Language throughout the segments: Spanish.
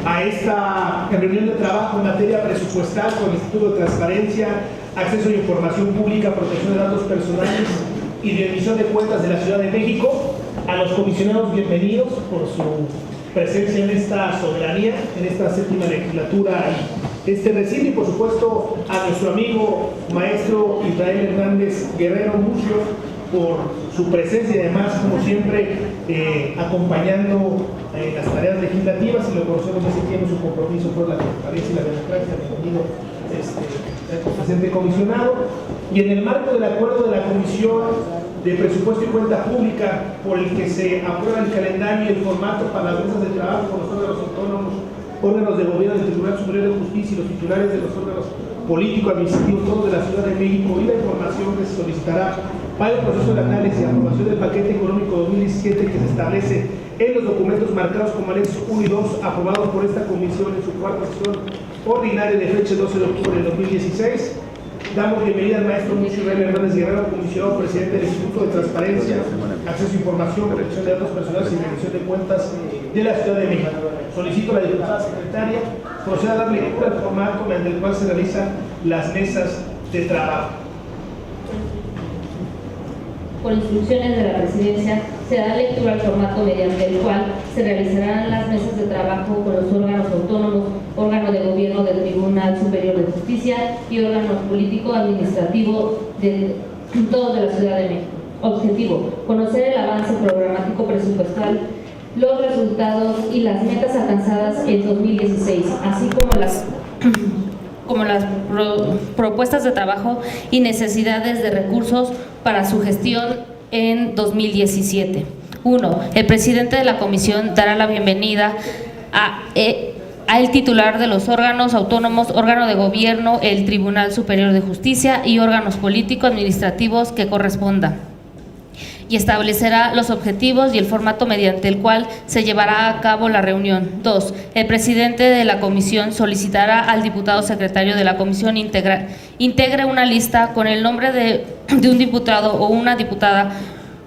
a esta reunión de trabajo en materia presupuestal con el Instituto de Transparencia, Acceso a Información Pública, Protección de Datos Personales y de Rendición de Cuentas de la Ciudad de México. A los comisionados, bienvenidos por su presencia en esta soberanía, en esta séptima legislatura y este recinto, y por supuesto a nuestro amigo maestro Israel Hernández Guerrero Mucio por su presencia y además, como siempre, acompañando las tareas legislativas, y lo conocemos desde hace tiempo, su compromiso por la transparencia y la democracia. Bienvenido, presidente comisionado. Y en el marco del acuerdo de la Comisión de Presupuesto y Cuenta Pública, por el que se aprueba el calendario y el formato para las mesas de trabajo con los órganos autónomos, órganos de gobierno del Tribunal Superior de Justicia y los titulares de los órganos político-administrativos, todos de la Ciudad de México, y la información que se solicitará para el proceso de análisis y aprobación del paquete económico 2017 que se establece en los documentos marcados como anexos 1 y 2, aprobados por esta comisión en su cuarta sesión ordinaria de fecha 12 de octubre de 2016. Damos bienvenida al maestro Mucio Israel Hernández Guerrero, comisionado presidente del Instituto de Transparencia, Acceso a Información, Protección de Datos Personales y Rendición de Cuentas de la Ciudad de México. Solicito a la diputada secretaria proceda a dar lectura al formato mediante el cual se realizan las mesas de trabajo. Por instrucciones de la Presidencia, se da lectura al formato mediante el cual se realizarán las mesas de trabajo con los órganos autónomos, órgano de gobierno del Tribunal Superior de Justicia y órganos político-administrativos de todos de la Ciudad de México. Objetivo: conocer el avance programático presupuestal, los resultados y las metas alcanzadas en 2016, así como las propuestas de trabajo y necesidades de recursos para su gestión en 2017. 1. El presidente de la comisión dará la bienvenida al titular de los órganos autónomos, órgano de gobierno, el Tribunal Superior de Justicia y órganos político-administrativos que corresponda, y establecerá los objetivos y el formato mediante el cual se llevará a cabo la reunión. 2. El presidente de la comisión solicitará al diputado secretario de la comisión integre una lista con el nombre de un diputado o una diputada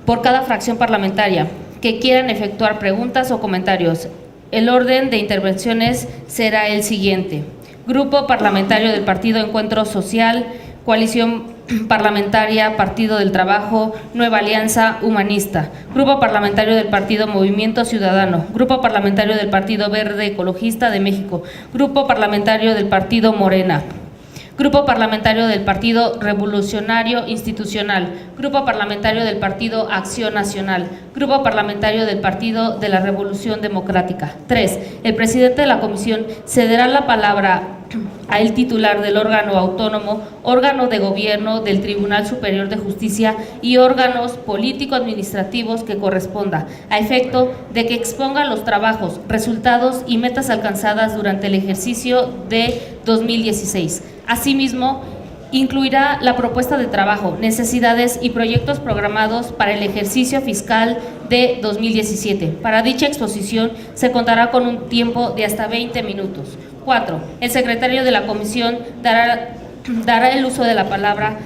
por cada fracción parlamentaria que quieran efectuar preguntas o comentarios. El orden de intervenciones será el siguiente: Grupo Parlamentario del Partido Encuentro Social, Coalición Parlamentaria Partido del Trabajo, Nueva Alianza Humanista, Grupo Parlamentario del Partido Movimiento Ciudadano, Grupo Parlamentario del Partido Verde Ecologista de México, Grupo Parlamentario del Partido Morena, Grupo Parlamentario del Partido Revolucionario Institucional, Grupo Parlamentario del Partido Acción Nacional, Grupo Parlamentario del Partido de la Revolución Democrática. 3. El presidente de la comisión cederá la palabra al titular del órgano autónomo, órgano de gobierno del Tribunal Superior de Justicia y órganos político-administrativos que corresponda, a efecto de que exponga los trabajos, resultados y metas alcanzadas durante el ejercicio de 2016. Asimismo, incluirá la propuesta de trabajo, necesidades y proyectos programados para el ejercicio fiscal de 2017. Para dicha exposición se contará con un tiempo de hasta 20 minutos. 4. El secretario de la comisión dará el uso de la palabra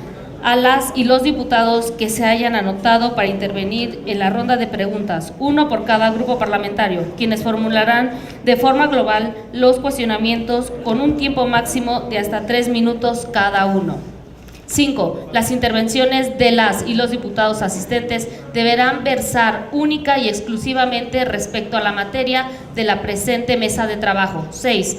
a las y los diputados que se hayan anotado para intervenir en la ronda de preguntas, uno por cada grupo parlamentario, quienes formularán de forma global los cuestionamientos con un tiempo máximo de hasta 3 minutos cada uno. 5. Las intervenciones de las y los diputados asistentes deberán versar única y exclusivamente respecto a la materia de la presente mesa de trabajo. 6.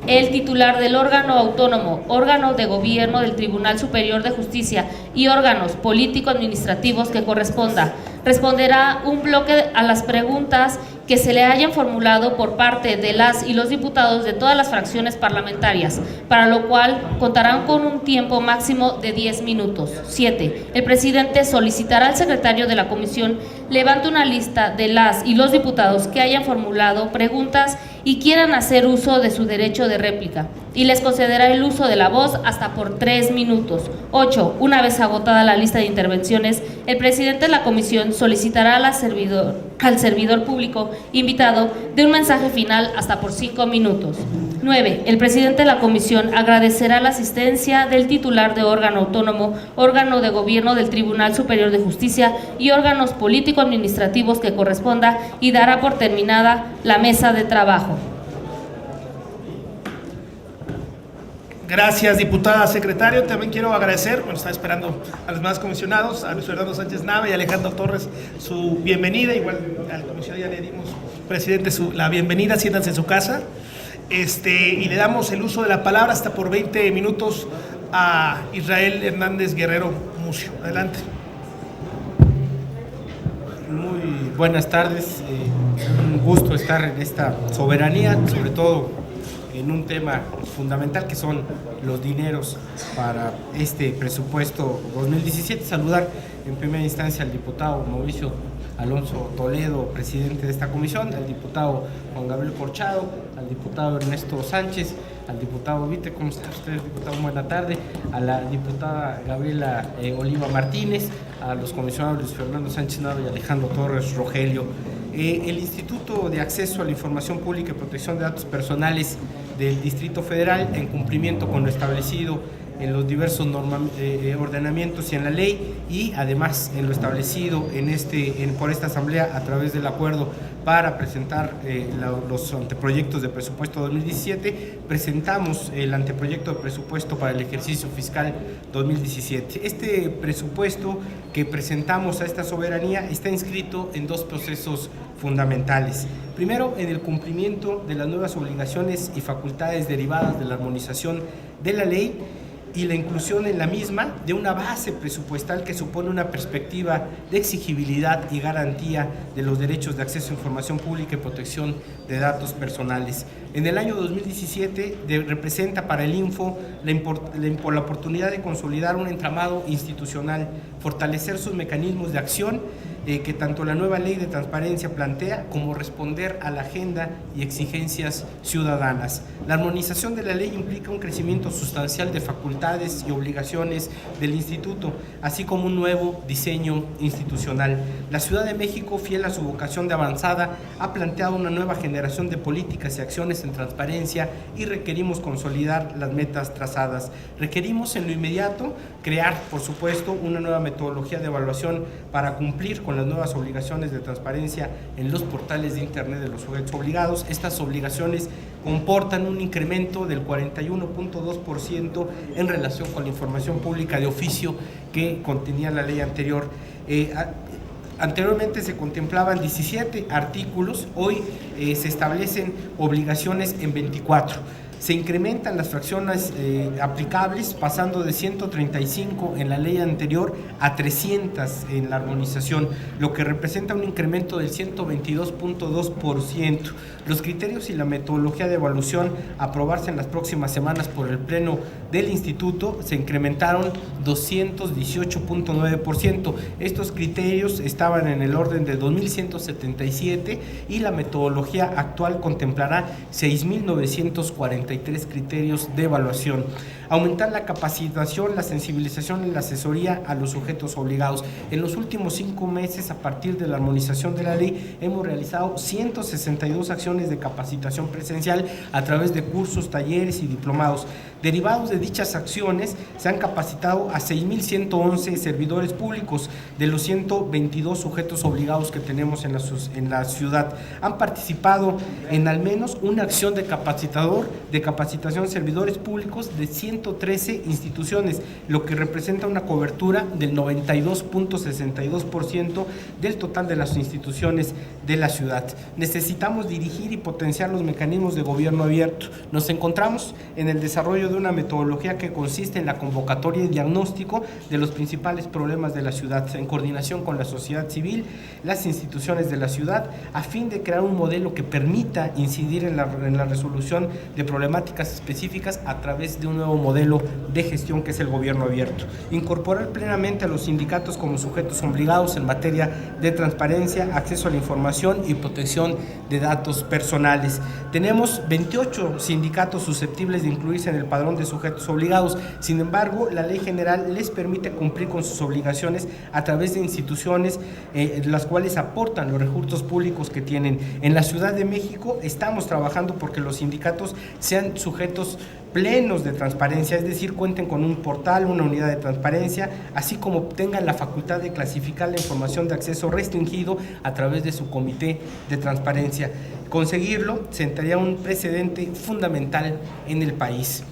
El titular del órgano autónomo, órgano de gobierno del Tribunal Superior de Justicia y órganos político-administrativos que corresponda, responderá un bloque a las preguntas que se le hayan formulado por parte de las y los diputados de todas las fracciones parlamentarias, para lo cual contarán con un tiempo máximo de 10 minutos. 7. El presidente solicitará al secretario de la comisión levante una lista de las y los diputados que hayan formulado preguntas y quieran hacer uso de su derecho de réplica, y les concederá el uso de la voz hasta por 3 minutos. 8. Una vez agotada la lista de intervenciones, el presidente de la comisión solicitará al servidor público invitado de un mensaje final hasta por 5 minutos. 9. El presidente de la comisión agradecerá la asistencia del titular de órgano autónomo, órgano de gobierno del Tribunal Superior de Justicia y órganos político-administrativos que corresponda, y dará por terminada la mesa de trabajo. Gracias, diputada secretario. También quiero agradecer, bueno, está esperando a los demás comisionados, a Luis Fernando Sánchez Nava y a Alejandro Torres, su bienvenida. Igual al comisionado ya le dimos, presidente, la bienvenida, siéntanse en su casa. Y le damos el uso de la palabra hasta por 20 minutos a Israel Hernández Guerrero Mucio. Adelante. Muy buenas tardes, un gusto estar en esta soberanía, sobre todo en un tema fundamental que son los dineros para este presupuesto 2017. Saludar en primera instancia al diputado Mauricio Alonso Toledo, presidente de esta comisión, al diputado Juan Gabriel Corchado, al diputado Ernesto Sánchez, al diputado Vite, ¿cómo está usted, diputado? Buena tarde, a la diputada Gabriela Oliva Martínez, a los comisionados Luis Fernando Sánchez Nava y Alejandro Torres Rogelio. El Instituto de Acceso a la Información Pública y Protección de Datos Personales del Distrito Federal, en cumplimiento con lo establecido en los diversos ordenamientos y en la ley, y además en lo establecido por esta Asamblea a través del acuerdo para presentar los anteproyectos de presupuesto 2017, presentamos el anteproyecto de presupuesto para el ejercicio fiscal 2017. Este presupuesto que presentamos a esta soberanía está inscrito en dos procesos fundamentales. Primero, en el cumplimiento de las nuevas obligaciones y facultades derivadas de la armonización de la ley y la inclusión en la misma de una base presupuestal que supone una perspectiva de exigibilidad y garantía de los derechos de acceso a información pública y protección de datos personales. En el año 2017 representa para el Info la oportunidad de consolidar un entramado institucional, fortalecer sus mecanismos de acción que tanto la nueva ley de transparencia plantea, como responder a la agenda y exigencias ciudadanas. La armonización de la ley implica un crecimiento sustancial de facultades y obligaciones del instituto, así como un nuevo diseño institucional. La Ciudad de México, fiel a su vocación de avanzada, ha planteado una nueva generación de políticas y acciones en transparencia, y requerimos consolidar las metas trazadas. Requerimos en lo inmediato crear, por supuesto, una nueva metodología de evaluación para cumplir con las nuevas obligaciones de transparencia en los portales de Internet de los sujetos obligados. Estas obligaciones comportan un incremento del 41.2% en relación con la información pública de oficio que contenía la ley anterior. Anteriormente se contemplaban 17 artículos, hoy se establecen obligaciones en 24. Se incrementan las fracciones aplicables, pasando de 135 en la ley anterior a 300 en la armonización, lo que representa un incremento del 122.2%. Los criterios y la metodología de evaluación a aprobarse en las próximas semanas por el Pleno del Instituto se incrementaron 218.9%. Estos criterios estaban en el orden de 2.177 y la metodología actual contemplará 6.943 criterios de evaluación. Aumentar la capacitación, la sensibilización y la asesoría a los sujetos obligados. En los últimos 5 meses, a partir de la armonización de la ley, hemos realizado 162 acciones de capacitación presencial a través de cursos, talleres y diplomados. Derivados de dichas acciones, se han capacitado a 6.111 servidores públicos de los 122 sujetos obligados que tenemos en la ciudad. Han participado en al menos una acción de capacitación de servidores públicos de 113 instituciones, lo que representa una cobertura del 92.62% del total de las instituciones de la ciudad. Necesitamos dirigir y potenciar los mecanismos de gobierno abierto. Nos encontramos en el desarrollo de una metodología que consiste en la convocatoria y diagnóstico de los principales problemas de la ciudad, en coordinación con la sociedad civil, las instituciones de la ciudad, a fin de crear un modelo que permita incidir en la resolución de problemáticas específicas a través de un nuevo modelo de gestión que es el gobierno abierto. Incorporar plenamente a los sindicatos como sujetos obligados en materia de transparencia, acceso a la información y protección de datos personales. Tenemos 28 sindicatos susceptibles de incluirse en el padrón de sujetos obligados. Sin embargo, la ley general les permite cumplir con sus obligaciones a través de instituciones las cuales aportan los recursos públicos que tienen. En la Ciudad de México estamos trabajando porque los sindicatos sean sujetos plenos de transparencia, es decir, cuenten con un portal, una unidad de transparencia, así como tengan la facultad de clasificar la información de acceso restringido a través de su comité de transparencia. Conseguirlo sentaría un precedente fundamental en el país.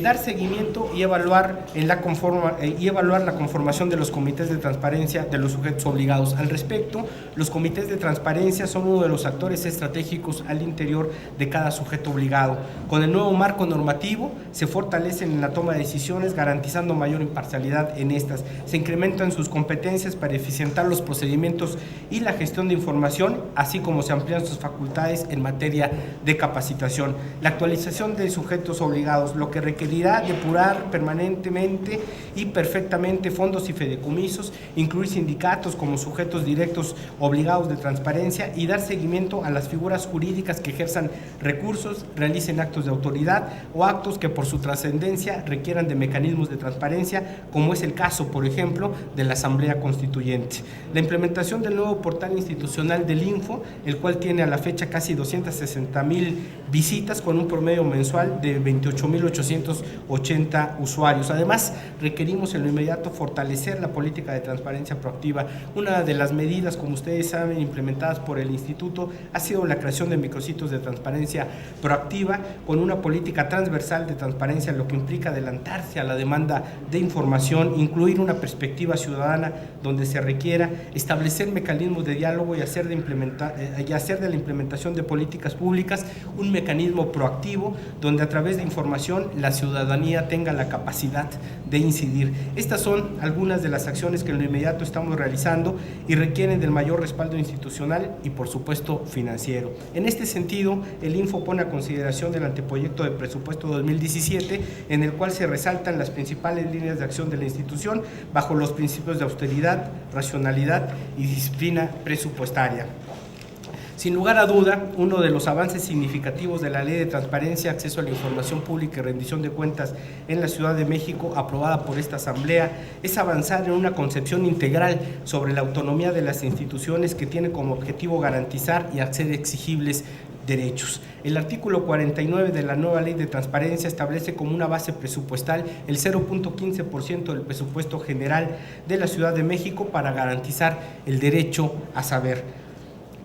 dar seguimiento y evaluar la conformación de los comités de transparencia de los sujetos obligados. Al respecto, los comités de transparencia son uno de los actores estratégicos al interior de cada sujeto obligado. Con el nuevo marco normativo se fortalecen en la toma de decisiones, garantizando mayor imparcialidad en estas. Se incrementan sus competencias para eficientar los procedimientos y la gestión de información, así como se amplían sus facultades en materia de capacitación. La actualización de sujetos obligados, lo que requerirá depurar permanentemente y perfectamente fondos y fideicomisos, incluir sindicatos como sujetos directos obligados de transparencia y dar seguimiento a las figuras jurídicas que ejerzan recursos, realicen actos de autoridad o actos que por su trascendencia requieran de mecanismos de transparencia, como es el caso, por ejemplo, de la Asamblea Constituyente. La implementación del nuevo portal institucional del Info, el cual tiene a la fecha casi 260,000 visitas con un promedio mensual de 28,880 usuarios. Además, requerimos en lo inmediato fortalecer la política de transparencia proactiva. Una de las medidas, como ustedes saben, implementadas por el Instituto ha sido la creación de micrositios de transparencia proactiva con una política transversal de transparencia, lo que implica adelantarse a la demanda de información, incluir una perspectiva ciudadana donde se requiera, establecer mecanismos de diálogo y hacer de la implementación de políticas públicas un mecanismo proactivo donde a través de información la ciudadanía tenga la capacidad de incidir. Estas son algunas de las acciones que en lo inmediato estamos realizando y requieren del mayor respaldo institucional y por supuesto financiero. En este sentido, el Info pone a consideración del anteproyecto de presupuesto 2017, en el cual se resaltan las principales líneas de acción de la institución bajo los principios de austeridad, racionalidad y disciplina presupuestaria. Sin lugar a duda, uno de los avances significativos de la Ley de Transparencia, Acceso a la Información Pública y Rendición de Cuentas en la Ciudad de México, aprobada por esta Asamblea, es avanzar en una concepción integral sobre la autonomía de las instituciones que tiene como objetivo garantizar y hacer exigibles derechos. El artículo 49 de la nueva Ley de Transparencia establece como una base presupuestal el 0.15% del presupuesto general de la Ciudad de México para garantizar el derecho a saber,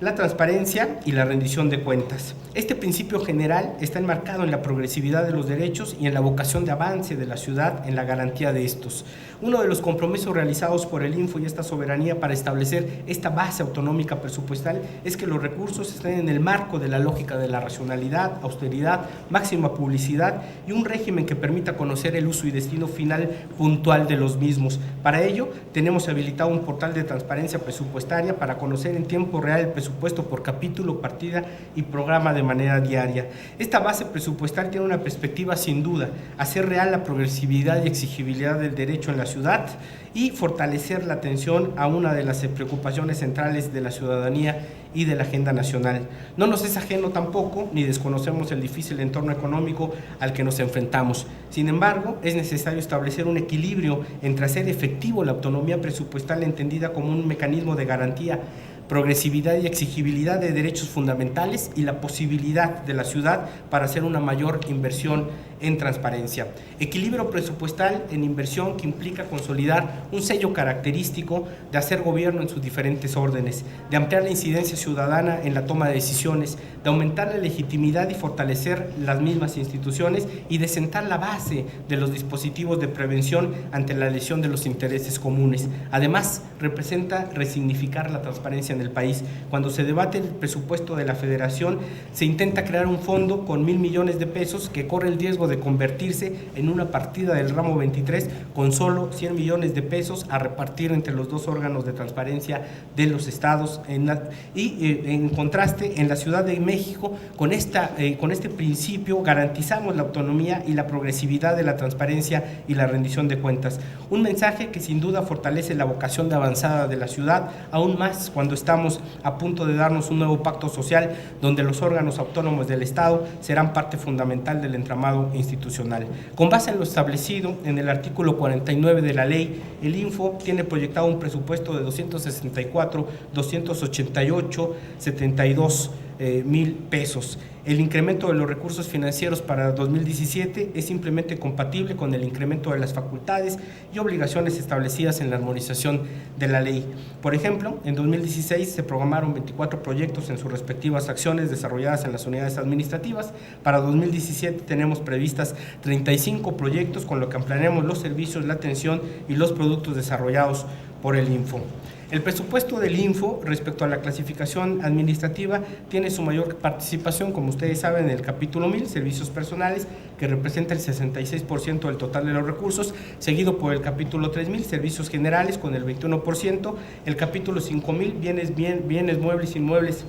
la transparencia y la rendición de cuentas. Este principio general está enmarcado en la progresividad de los derechos y en la vocación de avance de la ciudad en la garantía de estos. Uno de los compromisos realizados por el Info y esta soberanía para establecer esta base autonómica presupuestal es que los recursos estén en el marco de la lógica de la racionalidad, austeridad, máxima publicidad y un régimen que permita conocer el uso y destino final puntual de los mismos. Para ello, tenemos habilitado un portal de transparencia presupuestaria para conocer en tiempo real el presupuesto por capítulo, partida y programa de manera diaria. Esta base presupuestal tiene una perspectiva sin duda, hacer real la progresividad y exigibilidad del derecho en la ciudad y fortalecer la atención a una de las preocupaciones centrales de la ciudadanía y de la agenda nacional. No nos es ajeno tampoco, ni desconocemos el difícil entorno económico al que nos enfrentamos. Sin embargo, es necesario establecer un equilibrio entre hacer efectivo la autonomía presupuestal entendida como un mecanismo de garantía, progresividad y exigibilidad de derechos fundamentales y la posibilidad de la ciudad para hacer una mayor inversión en transparencia. Equilibrio presupuestal en inversión que implica consolidar un sello característico de hacer gobierno en sus diferentes órdenes, de ampliar la incidencia ciudadana en la toma de decisiones, de aumentar la legitimidad y fortalecer las mismas instituciones y de sentar la base de los dispositivos de prevención ante la lesión de los intereses comunes. Además, representa resignificar la transparencia en el país. Cuando se debate el presupuesto de la Federación, se intenta crear un fondo con 1,000 millones de pesos que corre el riesgo de convertirse en una partida del ramo 23 con solo 100 millones de pesos a repartir entre los dos órganos de transparencia de los estados. En contraste, en la Ciudad de México, con este principio garantizamos la autonomía y la progresividad de la transparencia y la rendición de cuentas. Un mensaje que sin duda fortalece la vocación de avanzada de la ciudad, aún más cuando estamos a punto de darnos un nuevo pacto social donde los órganos autónomos del Estado serán parte fundamental del entramado institucional. Con base en lo establecido en el artículo 49 de la ley, el Info tiene proyectado un presupuesto de 264,288,72 mil pesos. El incremento de los recursos financieros para 2017 es simplemente compatible con el incremento de las facultades y obligaciones establecidas en la armonización de la ley. Por ejemplo, en 2016 se programaron 24 proyectos en sus respectivas acciones desarrolladas en las unidades administrativas. Para 2017 tenemos previstas 35 proyectos, con lo que ampliaremos los servicios, la atención y los productos desarrollados por el Info. El presupuesto del Info respecto a la clasificación administrativa tiene su mayor participación, como ustedes saben, en el capítulo 1000, servicios personales, que representa el 66% del total de los recursos, seguido por el capítulo 3000, servicios generales, con el 21%, el capítulo 5000, bienes muebles, inmuebles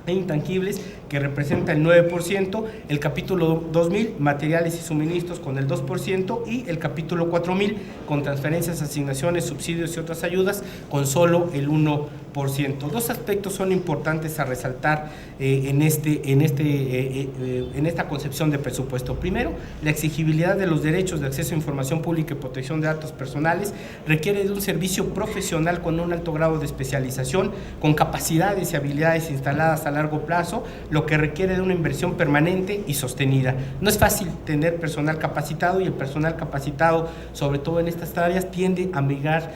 e intangibles, que representa el 9%, el capítulo 2000, materiales y suministros, con el 2%, y el capítulo 4000, con transferencias, asignaciones, subsidios y otras ayudas, con solo el 1%. Dos aspectos son importantes a resaltar en esta concepción de presupuesto. Primero, la exigibilidad de los derechos de acceso a información pública y protección de datos personales requiere de un servicio profesional con un alto grado de especialización, con capacidades y habilidades instaladas a largo plazo, lo que requiere de una inversión permanente y sostenida. No es fácil tener personal capacitado, y el personal capacitado, sobre todo en estas áreas, tiende a migrar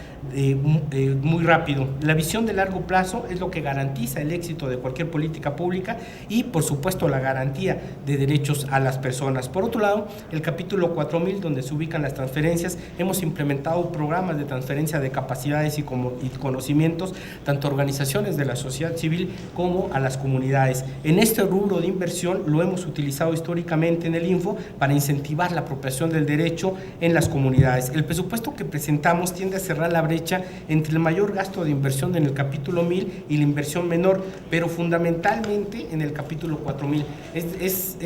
muy rápido. La visión de largo plazo es lo que garantiza el éxito de cualquier política pública y, por supuesto, la garantía de derechos a las personas. Por otro lado, el capítulo 4000, donde se ubican las transferencias, hemos implementado programas de transferencia de capacidades y conocimientos, tanto a organizaciones de la sociedad civil como a las comunidades. En este rubro de inversión lo hemos utilizado históricamente en el Info para incentivar la apropiación del derecho en las comunidades. El presupuesto que presentamos tiende a cerrar la brecha entre el mayor gasto de inversión en el capítulo 1000 y la inversión menor, pero fundamentalmente en el capítulo 4000. Es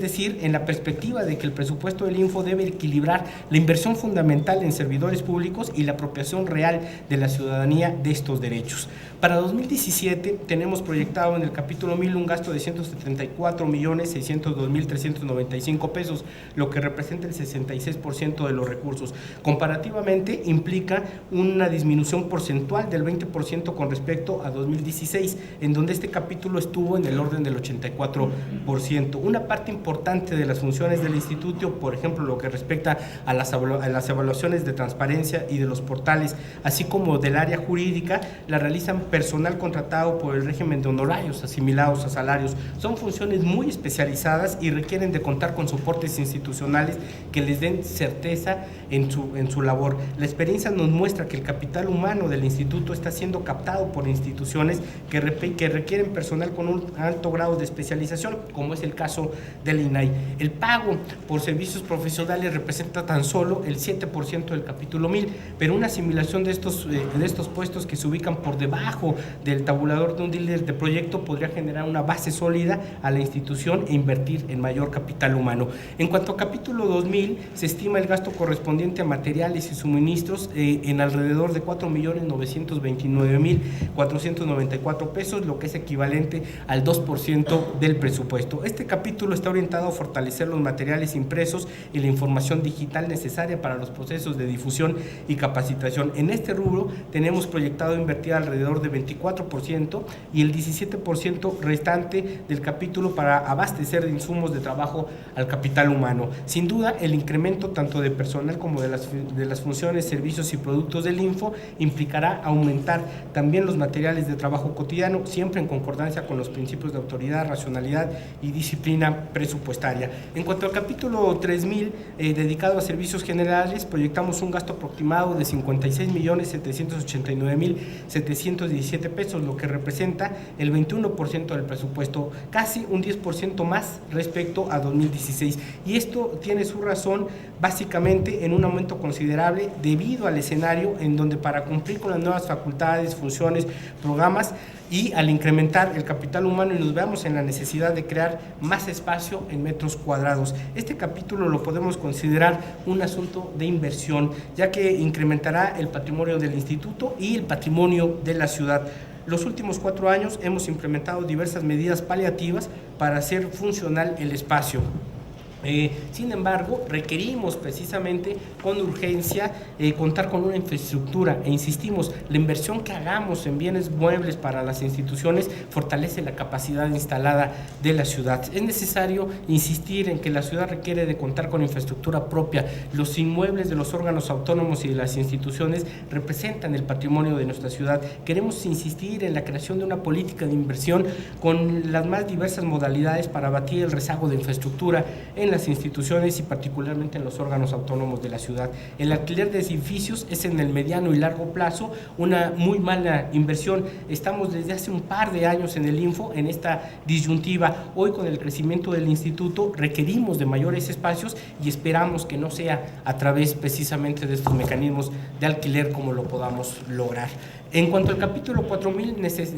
decir, en la perspectiva de que el presupuesto del Info debe equilibrar la inversión fundamental en servidores públicos y la apropiación real de la ciudadanía de estos derechos. Para 2017 tenemos proyectado en el capítulo 1000 un gasto de 174.602.395 pesos, lo que representa el 66% de los recursos. Comparativamente implica una disminución porcentual del 20% con respecto a 2016, en donde este capítulo estuvo en el orden del 84%. Una parte importante de las funciones del instituto, por ejemplo, lo que respecta a las evaluaciones de transparencia y de los portales, así como del área jurídica, la realizan personal contratado por el régimen de honorarios asimilados a salarios. Son funciones muy especializadas y requieren de contar con soportes institucionales que les den certeza en su labor. La experiencia nos muestra que el capital humano del instituto está siendo captado por instituciones que requieren personal con un alto grado de especialización, como es el caso del INAI. El pago por servicios profesionales representa tan solo el 7% del capítulo 1000, pero una asimilación de estos puestos que se ubican por debajo del tabulador de un líder de proyecto podría generar una base sólida a la institución e invertir en mayor capital humano. En cuanto a capítulo 2000, se estima el gasto correspondiente a materiales y suministros en alrededor de 4.929.494 pesos, lo que es equivalente al 2% del presupuesto. Este capítulo está orientado a fortalecer los materiales impresos y la información digital necesaria para los procesos de difusión y capacitación. En este rubro tenemos proyectado invertir alrededor de 24% y el 17% restante del capítulo para abastecer de insumos de trabajo al capital humano. Sin duda, el incremento tanto de personal como de las funciones, servicios y productos del Info implicará aumentar también los materiales de trabajo cotidiano, siempre en concordancia con los principios de autoridad, racionalidad y disciplina presupuestaria. En cuanto al capítulo 3000, dedicado a servicios generales, proyectamos un gasto aproximado de 56.789.717 pesos, lo que representa el 21% del presupuesto, casi un 10% más respecto a 2016. Y esto tiene su razón básicamente en un aumento considerable debido al escenario en donde, para cumplir con las nuevas facultades, funciones, programas, y al incrementar el capital humano y nos veamos en la necesidad de crear más espacio en metros cuadrados. Este capítulo lo podemos considerar un asunto de inversión, ya que incrementará el patrimonio del instituto y el patrimonio de la ciudad. Los últimos 4 años hemos implementado diversas medidas paliativas para hacer funcional el espacio. Sin embargo, requerimos precisamente con urgencia contar con una infraestructura e insistimos, la inversión que hagamos en bienes muebles para las instituciones fortalece la capacidad instalada de la ciudad. Es necesario insistir en que la ciudad requiere de contar con infraestructura propia. Los inmuebles de los órganos autónomos y de las instituciones representan el patrimonio de nuestra ciudad. Queremos insistir en la creación de una política de inversión con las más diversas modalidades para abatir el rezago de infraestructura en las instituciones y particularmente en los órganos autónomos de la ciudad. El alquiler de edificios es en el mediano y largo plazo una muy mala inversión. Estamos desde hace un par de años en el Info en esta disyuntiva. Hoy, con el crecimiento del instituto, requerimos de mayores espacios y esperamos que no sea a través precisamente de estos mecanismos de alquiler como lo podamos lograr. En cuanto al capítulo 4000,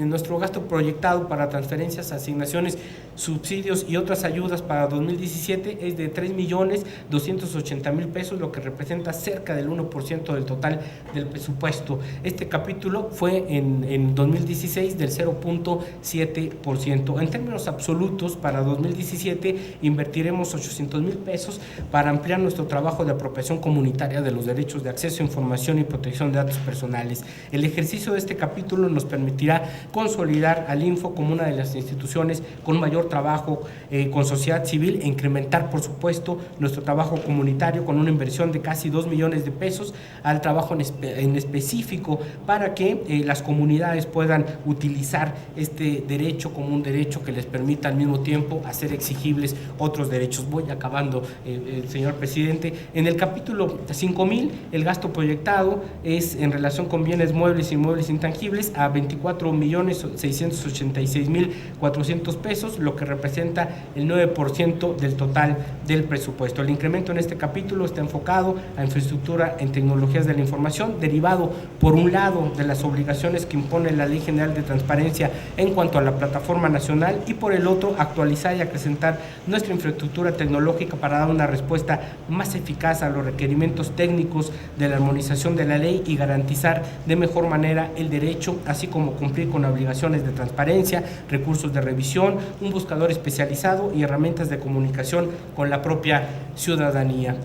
nuestro gasto proyectado para transferencias, asignaciones, subsidios y otras ayudas para 2017 es de 3.280.000 pesos, lo que representa cerca del 1% del total del presupuesto. Este capítulo fue en 2016 del 0.7%. En términos absolutos, para 2017 invertiremos 800.000 pesos para ampliar nuestro trabajo de apropiación comunitaria de los derechos de acceso a información y protección de datos personales. El ejercicio de este capítulo nos permitirá consolidar al Info como una de las instituciones con mayor trabajo con sociedad civil e incrementar, por supuesto, nuestro trabajo comunitario con una inversión de casi 2 millones de pesos al trabajo en específico para que las comunidades puedan utilizar este derecho como un derecho que les permita al mismo tiempo hacer exigibles otros derechos. Voy acabando, señor presidente. En el capítulo 5000, el gasto proyectado es en relación con bienes muebles y inmuebles intangibles a 24.686.400 pesos, lo que representa el 9% del total del presupuesto. El incremento en este capítulo está enfocado a infraestructura en tecnologías de la información, derivado por un lado de las obligaciones que impone la Ley General de Transparencia en cuanto a la plataforma nacional y por el otro actualizar y acrecentar nuestra infraestructura tecnológica para dar una respuesta más eficaz a los requerimientos técnicos de la armonización de la ley y garantizar de mejor manera el derecho, así como cumplir con obligaciones de transparencia, recursos de revisión, un buscador especializado y herramientas de comunicación con la propia ciudadanía.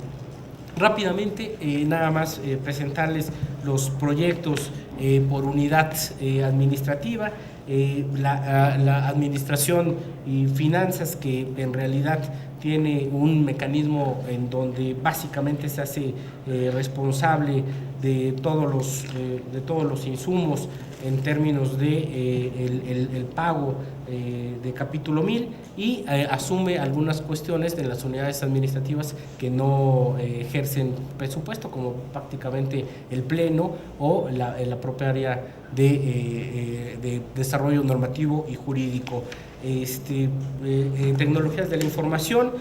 Rápidamente, nada más presentarles los proyectos por unidad administrativa. La administración y finanzas, que en realidad tiene un mecanismo en donde básicamente se hace responsable de todos los insumos en términos de el pago de capítulo 1000 y asume algunas cuestiones de las unidades administrativas que no ejercen presupuesto, como prácticamente el pleno o la propia área de desarrollo normativo y jurídico. Tecnologías de la información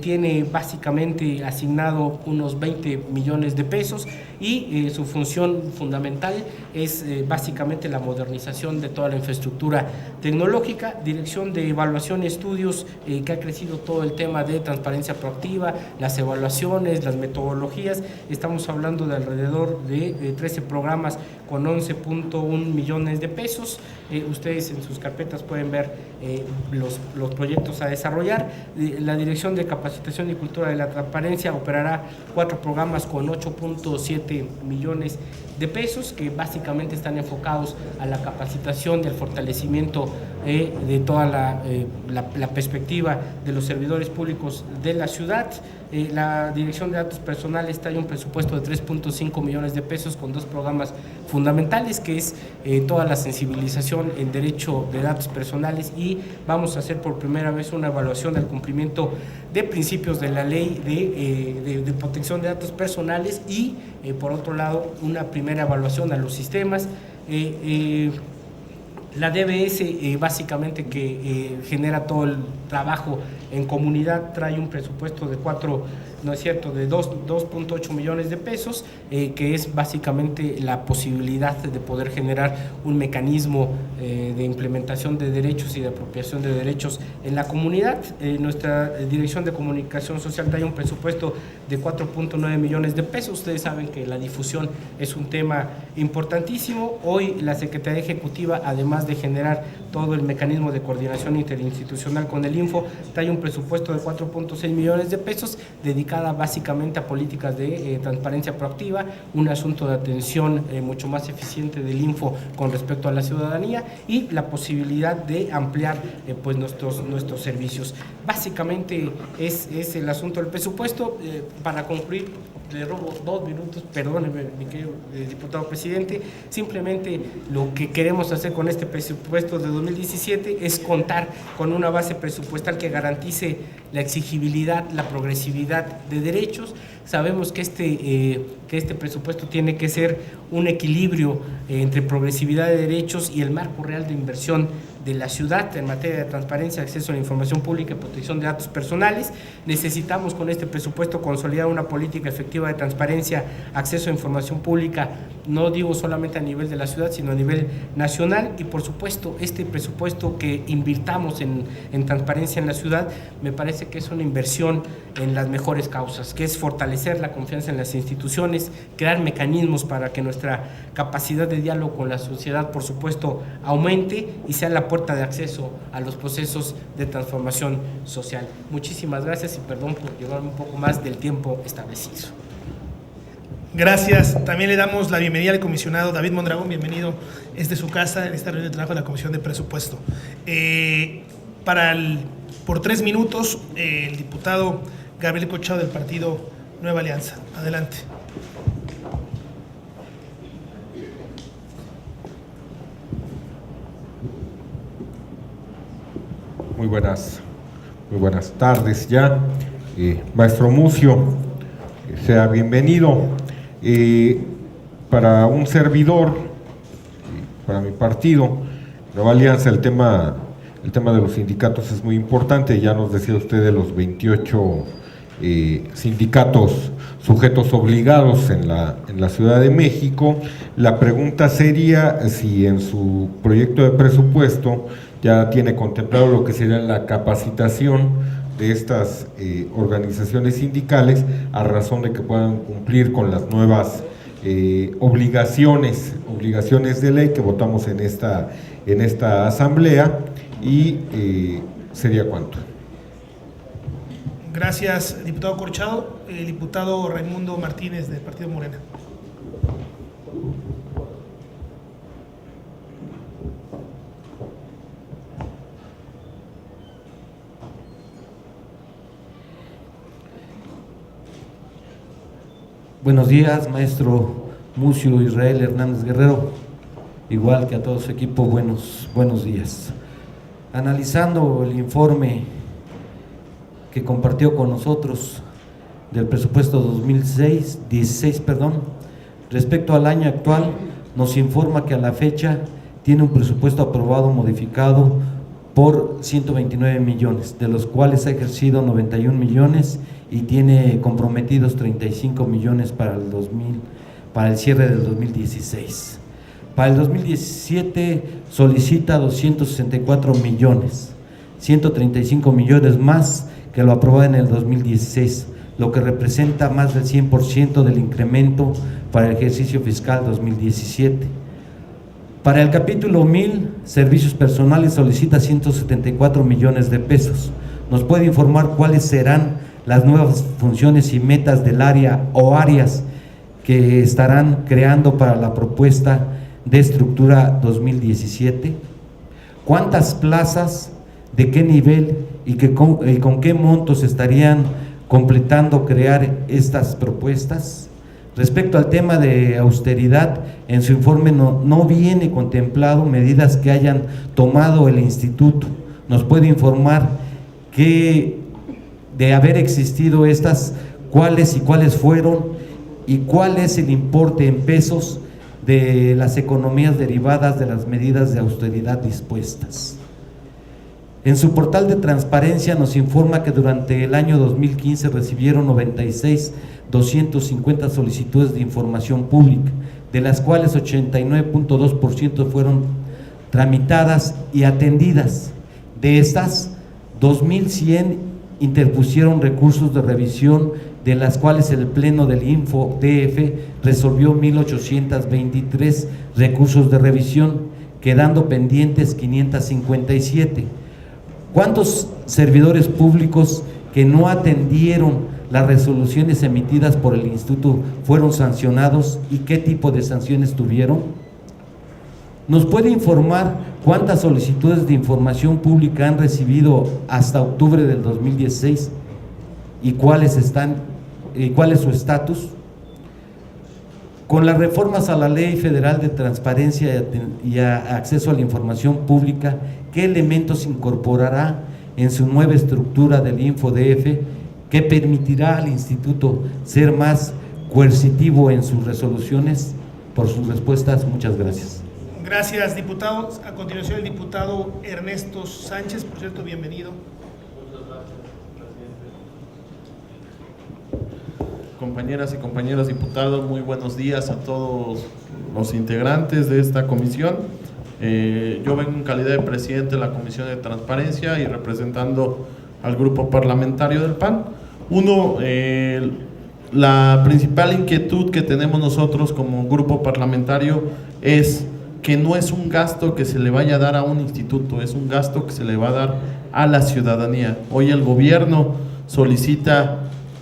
tiene básicamente asignado unos 20 millones de pesos y su función fundamental es básicamente la modernización de toda la infraestructura tecnológica. Dirección de Evaluación y Estudios, que ha crecido todo el tema de transparencia proactiva, las evaluaciones, las metodologías. Estamos hablando de alrededor de 13 programas con 11.1 millones de pesos. Ustedes en sus carpetas pueden ver los proyectos a desarrollar. La Dirección de Capacitación y Cultura de la Transparencia operará 4 programas con 8.7 millones de pesos, que básicamente están enfocados a la capacitación y al fortalecimiento de toda la perspectiva de los servidores públicos de la ciudad. La Dirección de Datos Personales trae un presupuesto de 3.5 millones de pesos con 2 programas fundamentales, que es toda la sensibilización en derecho de datos personales, y vamos a hacer por primera vez una evaluación del cumplimiento de principios de la ley de protección de datos personales y por otro lado una primera evaluación a los sistemas. La DBS básicamente que genera todo el trabajo en comunidad trae un presupuesto de 2.8 millones de pesos, que es básicamente la posibilidad de poder generar un mecanismo de implementación de derechos y de apropiación de derechos en la comunidad. Nuestra Dirección de Comunicación Social trae un presupuesto de 4.9 millones de pesos. Ustedes saben que la difusión es un tema importantísimo. Hoy la Secretaría Ejecutiva, además de generar todo el mecanismo de coordinación interinstitucional con el Info trae un presupuesto de 4.6 millones de pesos dedicada básicamente a políticas de transparencia proactiva, un asunto de atención mucho más eficiente del Info con respecto a la ciudadanía y la posibilidad de ampliar pues nuestros servicios. Básicamente es el asunto del presupuesto. Para concluir, le robo 2 minutos, perdóneme, mi querido diputado presidente. Simplemente lo que queremos hacer con este presupuesto de 2017 es contar con una base presupuestal que garantice la exigibilidad, la progresividad de derechos. Sabemos que este presupuesto tiene que ser un equilibrio entre progresividad de derechos y el marco real de inversión de la ciudad en materia de transparencia, acceso a la información pública y protección de datos personales. Necesitamos con este presupuesto consolidar una política efectiva de transparencia, acceso a información pública, no digo solamente a nivel de la ciudad, sino a nivel nacional. Y por supuesto, este presupuesto que invirtamos en transparencia en la ciudad, me parece que es una inversión en las mejores causas, que es fortalecer la confianza en las instituciones, crear mecanismos para que nuestra capacidad de diálogo con la sociedad, por supuesto, aumente y sea la puerta de acceso a los procesos de transformación social. Muchísimas gracias y perdón por llevarme un poco más del tiempo establecido. Gracias. También le damos la bienvenida al comisionado David Mondragón. Bienvenido desde su casa en esta reunión de trabajo de la Comisión de Presupuesto. Por 3 minutos, el diputado Gabriel Colchado del partido Nueva Alianza. Adelante. Muy buenas tardes ya. Maestro Mucio, sea bienvenido. Para un servidor, para mi partido, Nueva Alianza, el tema de los sindicatos es muy importante. Ya nos decía usted de los 28 sindicatos sujetos obligados en la Ciudad de México. La pregunta sería si en su proyecto de presupuesto ya tiene contemplado lo que sería la capacitación de estas organizaciones sindicales a razón de que puedan cumplir con las nuevas obligaciones de ley que votamos en esta asamblea, y sería cuánto. Gracias, diputado Colchado. El diputado Raimundo Martínez del Partido Morena. Buenos días, maestro Mucio Israel Hernández Guerrero, igual que a todo su equipo, buenos días. Analizando el informe que compartió con nosotros del presupuesto 2016, respecto al año actual, nos informa que a la fecha tiene un presupuesto aprobado modificado por 129 millones, de los cuales ha ejercido 91 millones y tiene comprometidos 35 millones para el cierre del 2016. Para el 2017 solicita 264 millones, 135 millones más que lo aprobó en el 2016, lo que representa más del 100% del incremento para el ejercicio fiscal 2017. Para el capítulo 1000, servicios personales, solicita 174 millones de pesos. ¿Nos puede informar cuáles serán las nuevas funciones y metas del área o áreas que estarán creando para la propuesta de estructura 2017? ¿Cuántas plazas, de qué nivel y con qué montos estarían completando crear estas propuestas? Respecto al tema de austeridad, en su informe no viene contemplado medidas que hayan tomado el instituto. ¿Nos puede informar que de haber existido estas, cuáles fueron y cuál es el importe en pesos de las economías derivadas de las medidas de austeridad dispuestas? En su portal de transparencia nos informa que durante el año 2015 recibieron 96,250 solicitudes de información pública, de las cuales 89.2% fueron tramitadas y atendidas. De estas, 2.100 interpusieron recursos de revisión, de las cuales el Pleno del InfoDF resolvió 1.823 recursos de revisión, quedando pendientes 557. ¿Cuántos servidores públicos que no atendieron las resoluciones emitidas por el instituto fueron sancionados y qué tipo de sanciones tuvieron? ¿Nos puede informar cuántas solicitudes de información pública han recibido hasta octubre del 2016 y cuál es su estatus? Con las reformas a la Ley Federal de Transparencia y Acceso a la Información Pública, ¿qué elementos incorporará en su nueva estructura del InfoDF que permitirá al instituto ser más coercitivo en sus resoluciones? Por sus respuestas, muchas gracias. Gracias, diputado. A continuación, el diputado Ernesto Sánchez, por cierto, bienvenido. Compañeras y compañeros diputados, muy buenos días a todos los integrantes de esta comisión. Yo vengo en calidad de presidente de la Comisión de Transparencia y representando al grupo parlamentario del PAN. La principal inquietud que tenemos nosotros como grupo parlamentario es que no es un gasto que se le vaya a dar a un instituto, es un gasto que se le va a dar a la ciudadanía. Hoy el gobierno solicita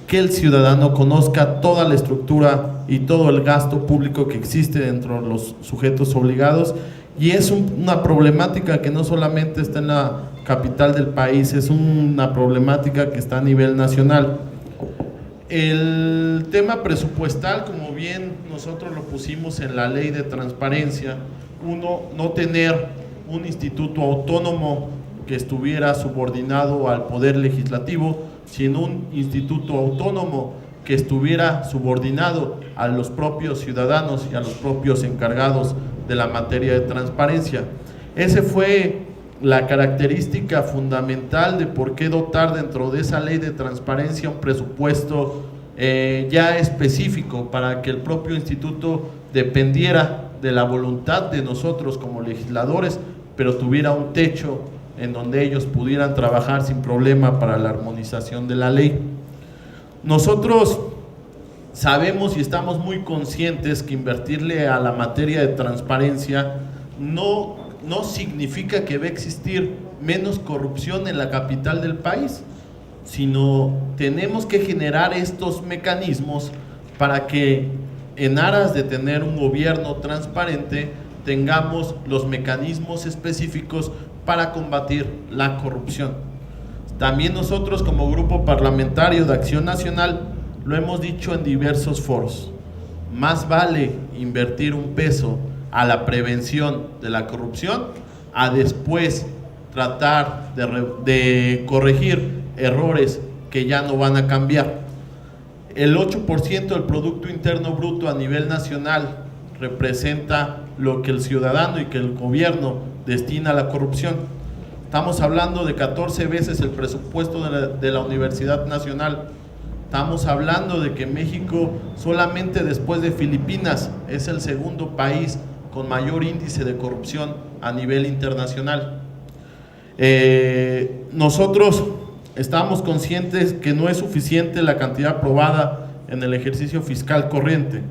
que el ciudadano conozca toda la estructura y todo el gasto público que existe dentro de los sujetos obligados, y es una problemática que no solamente está en la capital del país, es una problemática que está a nivel nacional. El tema presupuestal, como bien nosotros lo pusimos en la Ley de Transparencia, no tener un instituto autónomo que estuviera subordinado al Poder Legislativo, sino un instituto autónomo que estuviera subordinado a los propios ciudadanos y a los propios encargados de la materia de transparencia. Esa fue la característica fundamental de por qué dotar dentro de esa ley de transparencia un presupuesto ya específico para que el propio instituto dependiera de la voluntad de nosotros como legisladores, pero tuviera un techo en donde ellos pudieran trabajar sin problema para la armonización de la ley. Nosotros sabemos y estamos muy conscientes que invertirle a la materia de transparencia no significa que va a existir menos corrupción en la capital del país, sino tenemos que generar estos mecanismos para que en aras de tener un gobierno transparente tengamos los mecanismos específicos para combatir la corrupción. También nosotros como grupo parlamentario de Acción Nacional lo hemos dicho en diversos foros, más vale invertir un peso a la prevención de la corrupción a después tratar de corregir errores que ya no van a cambiar. El 8% del Producto Interno Bruto a nivel nacional representa lo que el ciudadano y que el gobierno destina a la corrupción. Estamos hablando de 14 veces el presupuesto de la Universidad Nacional. Estamos hablando de que México, solamente después de Filipinas, es el segundo país con mayor índice de corrupción a nivel internacional. Nosotros estamos conscientes que no es suficiente la cantidad aprobada en el ejercicio fiscal corriente.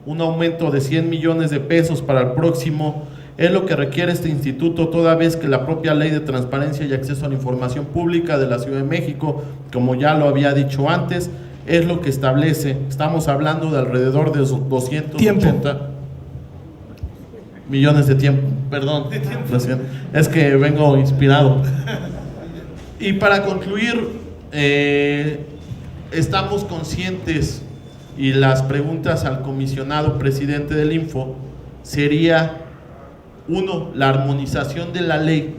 Un aumento de 100 millones de pesos para el próximo es lo que requiere este instituto, toda vez que la propia Ley de Transparencia y Acceso a la Información Pública de la Ciudad de México, como ya lo había dicho antes, es lo que establece. Estamos hablando de alrededor de 280 millones de tiempo, perdón, es que vengo inspirado. Y para concluir, estamos conscientes, y las preguntas al comisionado presidente del Info sería: uno, la armonización de la ley.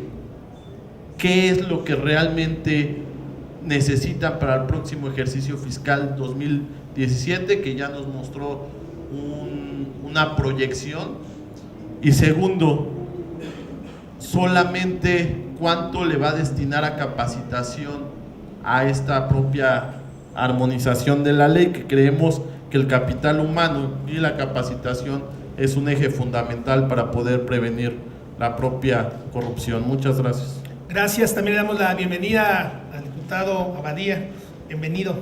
¿Qué es lo que realmente necesitan para el próximo ejercicio fiscal 2017, que ya nos mostró una proyección? Y segundo, solamente cuánto le va a destinar a capacitación a esta propia armonización de la ley, que creemos que el capital humano y la capacitación es un eje fundamental para poder prevenir la propia corrupción. Muchas gracias. Gracias. También le damos la bienvenida al diputado Abadía. Bienvenido.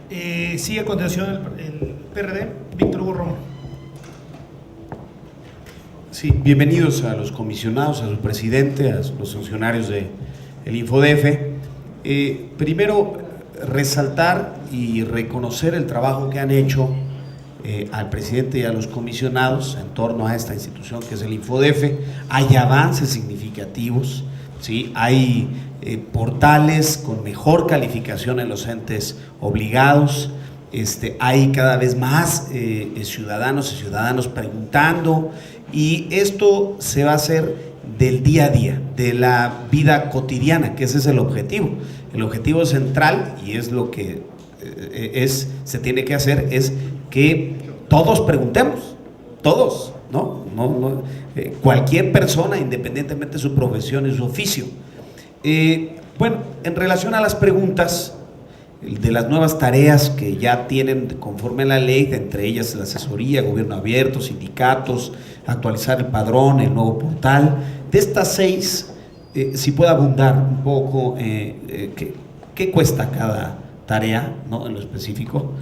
Sigue a continuación el PRD, Víctor Hugo Romo. Sí, bienvenidos a los comisionados, a su presidente, a los funcionarios del InfoDF. Primero, resaltar y reconocer el trabajo que han hecho al presidente y a los comisionados en torno a esta institución que es el Infodefe. Hay avances significativos, ¿sí? Hay portales con mejor calificación en los entes obligados. Hay cada vez más ciudadanos y ciudadanas preguntando, y esto se va a hacer del día a día, de la vida cotidiana, que ese es el objetivo. El objetivo central, y es lo que se tiene que hacer, es que todos preguntemos, todos, ¿no? Cualquier persona, independientemente de su profesión y su oficio. Bueno, en relación a las preguntas de las nuevas tareas que ya tienen conforme a la ley, entre ellas la asesoría, gobierno abierto, sindicatos, actualizar el padrón, el nuevo portal, de estas 6, si puede abundar un poco, ¿qué cuesta cada tarea, ¿no? En lo específico,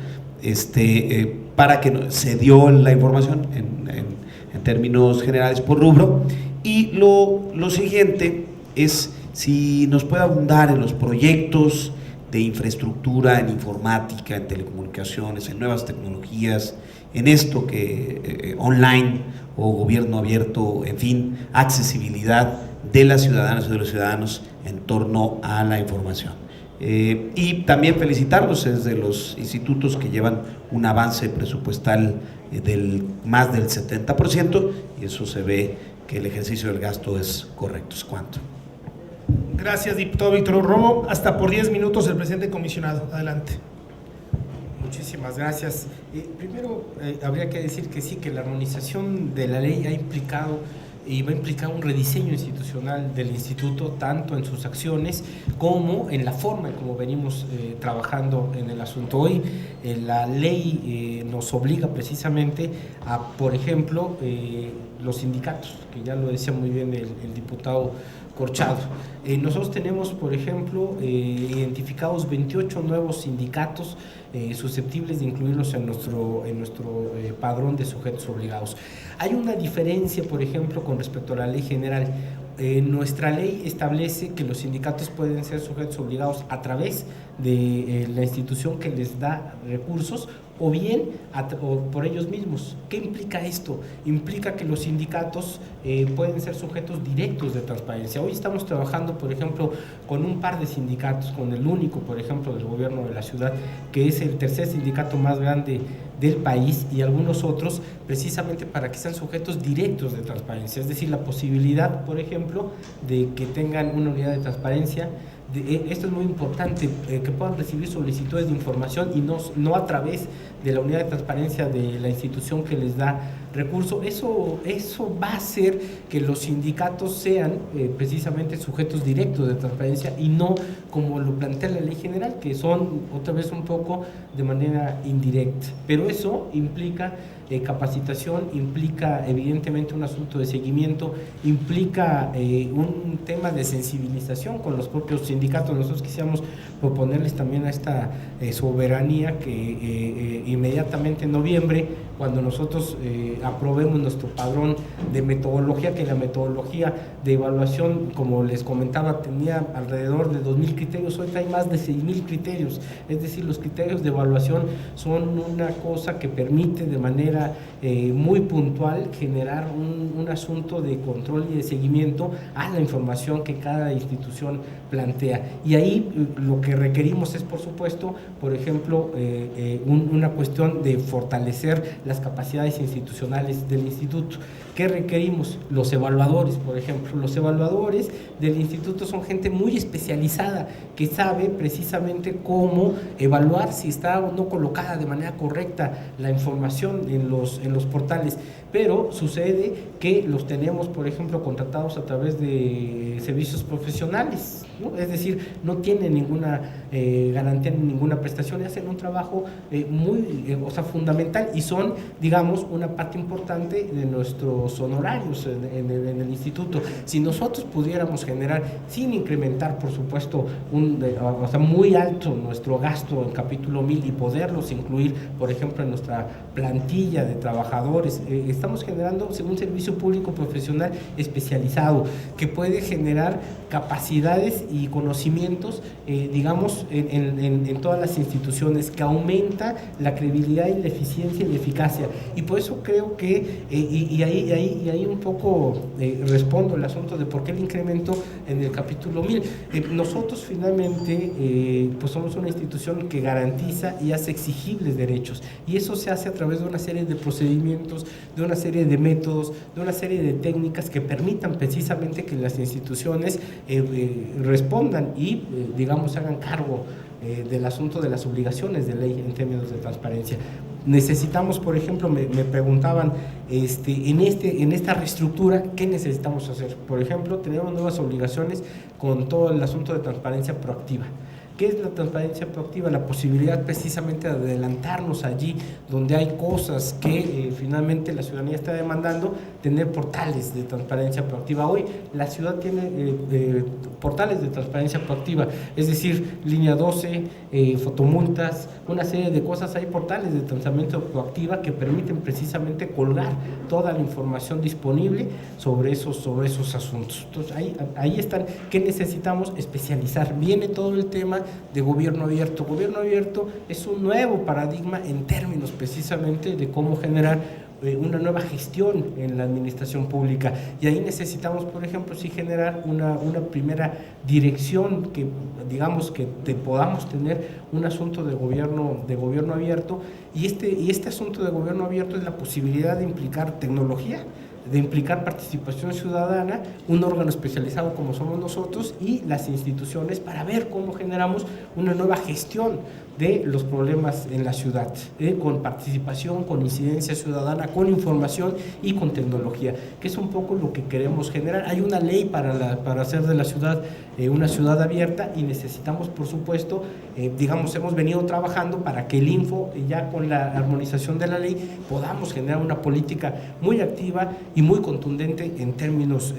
para que se dio la información en términos generales por rubro. Y lo siguiente es si nos puede abundar en los proyectos de infraestructura, en informática, en telecomunicaciones, en nuevas tecnologías, en esto que online o gobierno abierto, en fin, accesibilidad de las ciudadanas y de los ciudadanos en torno a la información. Y también felicitarlos desde los institutos que llevan un avance presupuestal del más del 70%, y eso se ve que el ejercicio del gasto es correcto. ¿Es cuánto? Gracias, diputado Víctor Romo. Hasta por 10 minutos el presidente comisionado. Adelante. Muchísimas gracias. Primero, habría que decir que sí, que la armonización de la ley ha implicado y va a implicar un rediseño institucional del instituto, tanto en sus acciones como en la forma en cómo venimos trabajando en el asunto. Hoy la ley nos obliga precisamente a, por ejemplo, los sindicatos, que ya lo decía muy bien el diputado Corchado. Nosotros tenemos, por ejemplo, identificados 28 nuevos sindicatos susceptibles de incluirlos en nuestro padrón de sujetos obligados. Hay una diferencia, por ejemplo, con respecto a la ley general. Nuestra ley establece que los sindicatos pueden ser sujetos obligados a través de la institución que les da recursos o bien o por ellos mismos. ¿Qué implica esto? Implica que los sindicatos pueden ser sujetos directos de transparencia. Hoy estamos trabajando, por ejemplo, con un par de sindicatos, con el único, por ejemplo, del gobierno de la ciudad, que es el tercer sindicato más grande del país, y algunos otros, precisamente para que sean sujetos directos de transparencia, es decir, la posibilidad, por ejemplo, de que tengan una unidad de transparencia. Esto es muy importante, que puedan recibir solicitudes de información y no a través de la unidad de transparencia de la institución que les da recurso. Eso va a hacer que los sindicatos sean precisamente sujetos directos de transparencia y no como lo plantea la ley general, que son otra vez un poco de manera indirecta. Pero eso implica capacitación, implica evidentemente un asunto de seguimiento, implica un tema de sensibilización con los propios sindicatos. Nosotros quisiéramos proponerles también a esta soberanía que inmediatamente en noviembre, cuando nosotros aprobemos nuestro padrón de metodología, que la metodología de evaluación, como les comentaba, tenía alrededor de 2,000 criterios, hoy hay más de 6,000 criterios, es decir, los criterios de evaluación son una cosa que permite de manera muy puntual generar un asunto de control y de seguimiento a la información que cada institución plantea. Y ahí lo que requerimos es, por supuesto, por ejemplo, una cuestión de fortalecer las capacidades institucionales del instituto. ¿Qué requerimos? Los evaluadores, por ejemplo. Los evaluadores del instituto son gente muy especializada que sabe precisamente cómo evaluar si está o no colocada de manera correcta la información en los portales. Pero sucede que los tenemos, por ejemplo, contratados a través de servicios profesionales, ¿no? Es decir, no tienen ninguna garantía ni ninguna prestación, y hacen un trabajo muy fundamental, y son, digamos, una parte importante de nuestros honorarios en el instituto. Si nosotros pudiéramos generar, sin incrementar, por supuesto, muy alto nuestro gasto en capítulo 1000 y poderlos incluir, por ejemplo, en nuestra plantilla de trabajadores, estamos generando un servicio público profesional especializado que puede generar capacidades saberes y conocimientos, digamos, en todas las instituciones, que aumenta la credibilidad y la eficiencia y la eficacia. Y por eso creo que, y ahí un poco respondo el asunto de por qué el incremento en el capítulo 1000. Nosotros finalmente pues somos una institución que garantiza y hace exigibles derechos, y eso se hace a través de una serie de procedimientos, de una serie de métodos, de una serie de técnicas que permitan precisamente que las instituciones respondan y digamos hagan cargo del asunto de las obligaciones de ley en términos de transparencia. Necesitamos, por ejemplo, me preguntaban en esta reestructura, ¿qué necesitamos hacer? Por ejemplo, tenemos nuevas obligaciones con todo el asunto de transparencia proactiva. ¿Qué es la transparencia proactiva? La posibilidad precisamente de adelantarnos allí donde hay cosas que finalmente la ciudadanía está demandando, tener portales de transparencia proactiva. Hoy la ciudad tiene portales de transparencia proactiva, es decir, línea 12, fotomultas, una serie de cosas. Hay portales de transparencia proactiva que permiten precisamente colgar toda la información disponible sobre esos asuntos. Entonces ahí están. ¿Qué necesitamos? Especializar. Viene todo el tema de gobierno abierto. Gobierno abierto es un nuevo paradigma en términos precisamente de cómo generar una nueva gestión en la administración pública, y ahí necesitamos, por ejemplo, sí generar una primera dirección que digamos que podamos tener un asunto de gobierno abierto, y este asunto de gobierno abierto es la posibilidad de implicar tecnología, de implicar participación ciudadana, un órgano especializado como somos nosotros y las instituciones, para ver cómo generamos una nueva gestión de los problemas en la ciudad, con participación, con incidencia ciudadana, con información y con tecnología, que es un poco lo que queremos generar. Hay una ley para hacer de la ciudad una ciudad abierta, y necesitamos, por supuesto, digamos, hemos venido trabajando para que el Info, ya con la armonización de la ley, podamos generar una política muy activa y muy contundente en términos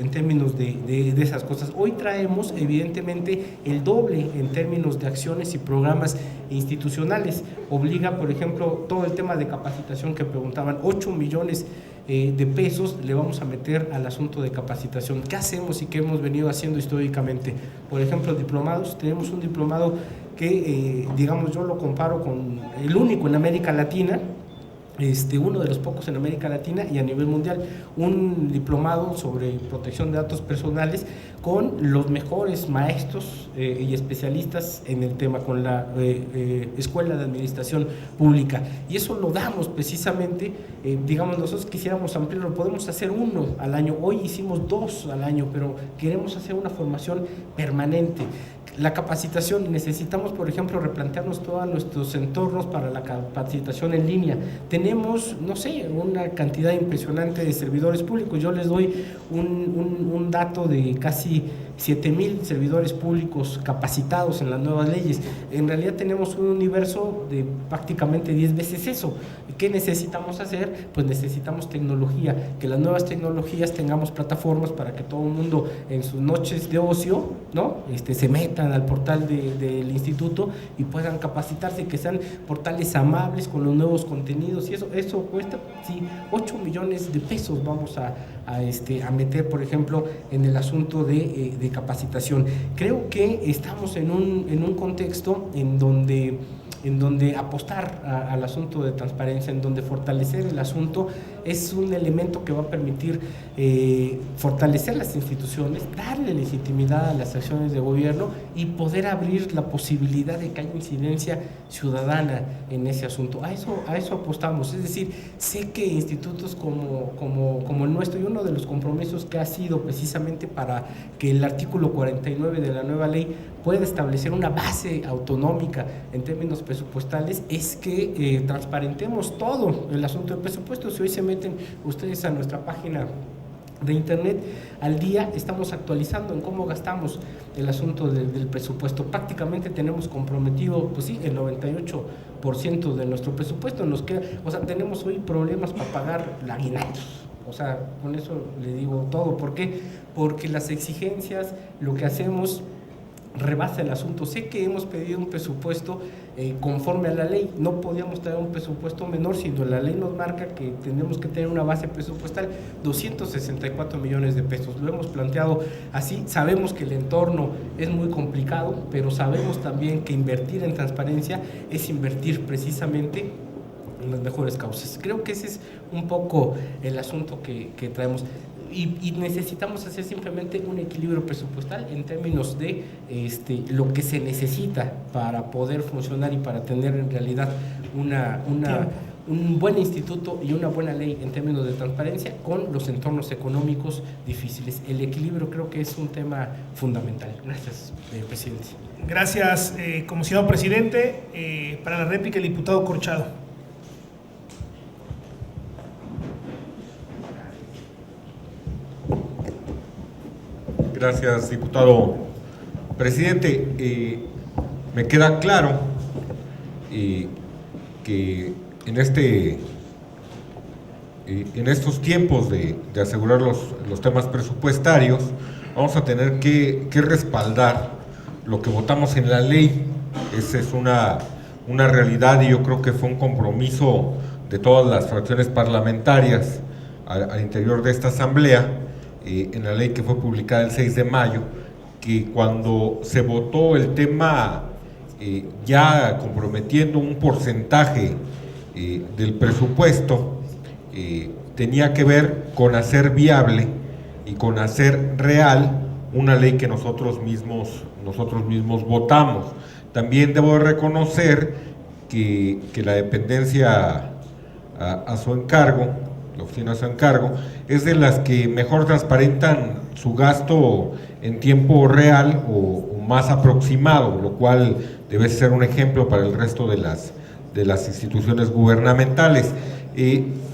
de esas cosas. Hoy traemos evidentemente el doble en términos de acciones y programas institucionales. Obliga, por ejemplo, todo el tema de capacitación que preguntaban, 8 millones de pesos le vamos a meter al asunto de capacitación. ¿Qué hacemos y qué hemos venido haciendo históricamente? Por ejemplo, diplomados. Tenemos un diplomado que, digamos, yo lo comparo con el único en América Latina, uno de los pocos en América Latina y a nivel mundial, un diplomado sobre protección de datos personales con los mejores maestros y especialistas en el tema, con la Escuela de Administración Pública, y eso lo damos precisamente, digamos, nosotros quisiéramos ampliarlo, podemos hacer uno al año, hoy hicimos 2 al año, pero queremos hacer una formación permanente. La capacitación, necesitamos, por ejemplo, replantearnos todos nuestros entornos para la capacitación en línea. Tenemos, no sé, una cantidad impresionante de servidores públicos. Yo les doy un dato de casi 7,000 servidores públicos capacitados en las nuevas leyes. En realidad tenemos un universo de prácticamente 10 veces eso. ¿Qué necesitamos hacer? Pues necesitamos tecnología, que las nuevas tecnologías tengamos plataformas para que todo el mundo en sus noches de ocio, ¿no? Se metan al portal del instituto y puedan capacitarse, que sean portales amables con los nuevos contenidos, y eso cuesta, sí, 8 millones de pesos vamos a meter, por ejemplo, en el asunto de capacitación. Creo que estamos en un contexto en donde apostar al asunto de transparencia, en donde fortalecer el asunto es un elemento que va a permitir fortalecer las instituciones, darle legitimidad a las acciones de gobierno y poder abrir la posibilidad de que haya incidencia ciudadana en ese asunto. A eso apostamos. Es decir, sé que institutos como el nuestro, y uno de los compromisos que ha sido precisamente para que el artículo 49 de la nueva ley pueda establecer una base autonómica en términos presupuestales, es que transparentemos todo el asunto del presupuesto. Si hoy se meten ustedes a nuestra página de internet, al día estamos actualizando en cómo gastamos el asunto del presupuesto. Prácticamente tenemos comprometido, pues sí, el 98% de nuestro presupuesto. Nos queda, o sea, tenemos hoy problemas para pagar la aguinaldo. O sea, con eso le digo todo. ¿Por qué? Porque las exigencias, lo que hacemos, rebasa el asunto. Sé que hemos pedido un presupuesto conforme a la ley. No podíamos tener un presupuesto menor, sino la ley nos marca que tenemos que tener una base presupuestal 264 millones de pesos. Lo hemos planteado así. Sabemos que el entorno es muy complicado, pero sabemos también que invertir en transparencia es invertir precisamente en las mejores causas. Creo que ese es un poco el asunto que traemos. Y necesitamos hacer simplemente un equilibrio presupuestal en términos de lo que se necesita para poder funcionar y para tener en realidad un buen instituto y una buena ley en términos de transparencia con los entornos económicos difíciles. El equilibrio creo que es un tema fundamental. Gracias, presidente. Gracias, comisionado presidente. Para la réplica, el diputado Corchado. Gracias, diputado presidente. Me queda claro que en estos tiempos de asegurar los temas presupuestarios vamos a tener que respaldar lo que votamos en la ley. Esa es una realidad, y yo creo que fue un compromiso de todas las fracciones parlamentarias al interior de esta asamblea, en la ley que fue publicada el 6 de mayo, que cuando se votó el tema ya comprometiendo un porcentaje del presupuesto, tenía que ver con hacer viable y con hacer real una ley que nosotros mismos votamos. También debo reconocer que la dependencia a su encargo, la oficina a su encargo, es de las que mejor transparentan su gasto en tiempo real o más aproximado, lo cual debe ser un ejemplo para el resto de las instituciones gubernamentales.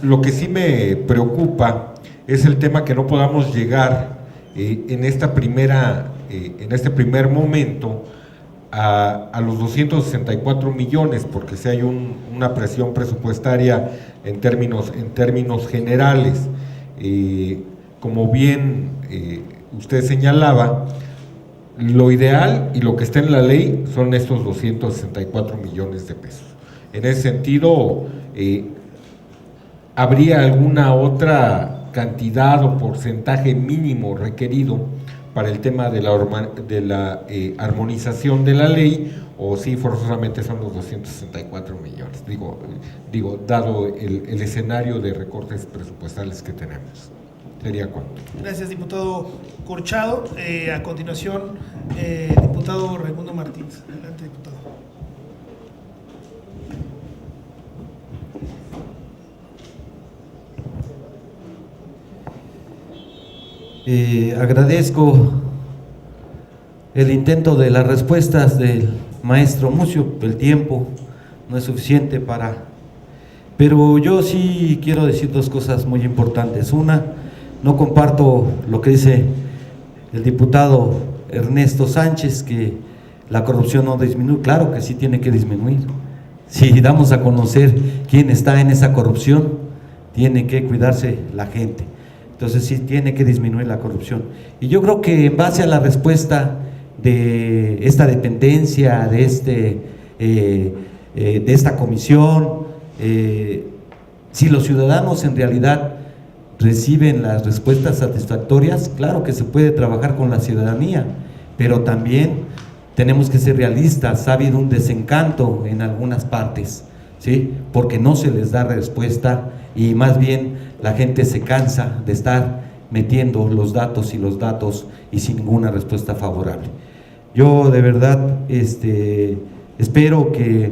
Lo que sí me preocupa es el tema que no podamos llegar en este primer momento a los 264 millones, porque si hay una presión presupuestaria en términos generales. Como bien usted señalaba, lo ideal y lo que está en la ley son estos 264 millones de pesos. En ese sentido, ¿habría alguna otra cantidad o porcentaje mínimo requerido para el tema de la armonización de la ley, o sí forzosamente son los 264 millones? Digo, dado el escenario de recortes presupuestales que tenemos. Sería cuánto. Gracias, diputado Corchado. A continuación, diputado Raimundo Martínez. Adelante, diputado. Agradezco el intento de las respuestas del maestro Mucio. El tiempo no es suficiente pero yo sí quiero decir dos cosas muy importantes. Una, no comparto lo que dice el diputado Ernesto Sánchez, que la corrupción no disminuye. Claro que sí tiene que disminuir. Si damos a conocer quién está en esa corrupción, tiene que cuidarse la gente. Entonces sí tiene que disminuir la corrupción. Y yo creo que en base a la respuesta de esta dependencia, de esta comisión, si los ciudadanos en realidad reciben las respuestas satisfactorias, claro que se puede trabajar con la ciudadanía, pero también tenemos que ser realistas. Ha habido un desencanto en algunas partes, ¿sí? Porque no se les da respuesta y más bien la gente se cansa de estar metiendo los datos y sin ninguna respuesta favorable. Yo de verdad espero que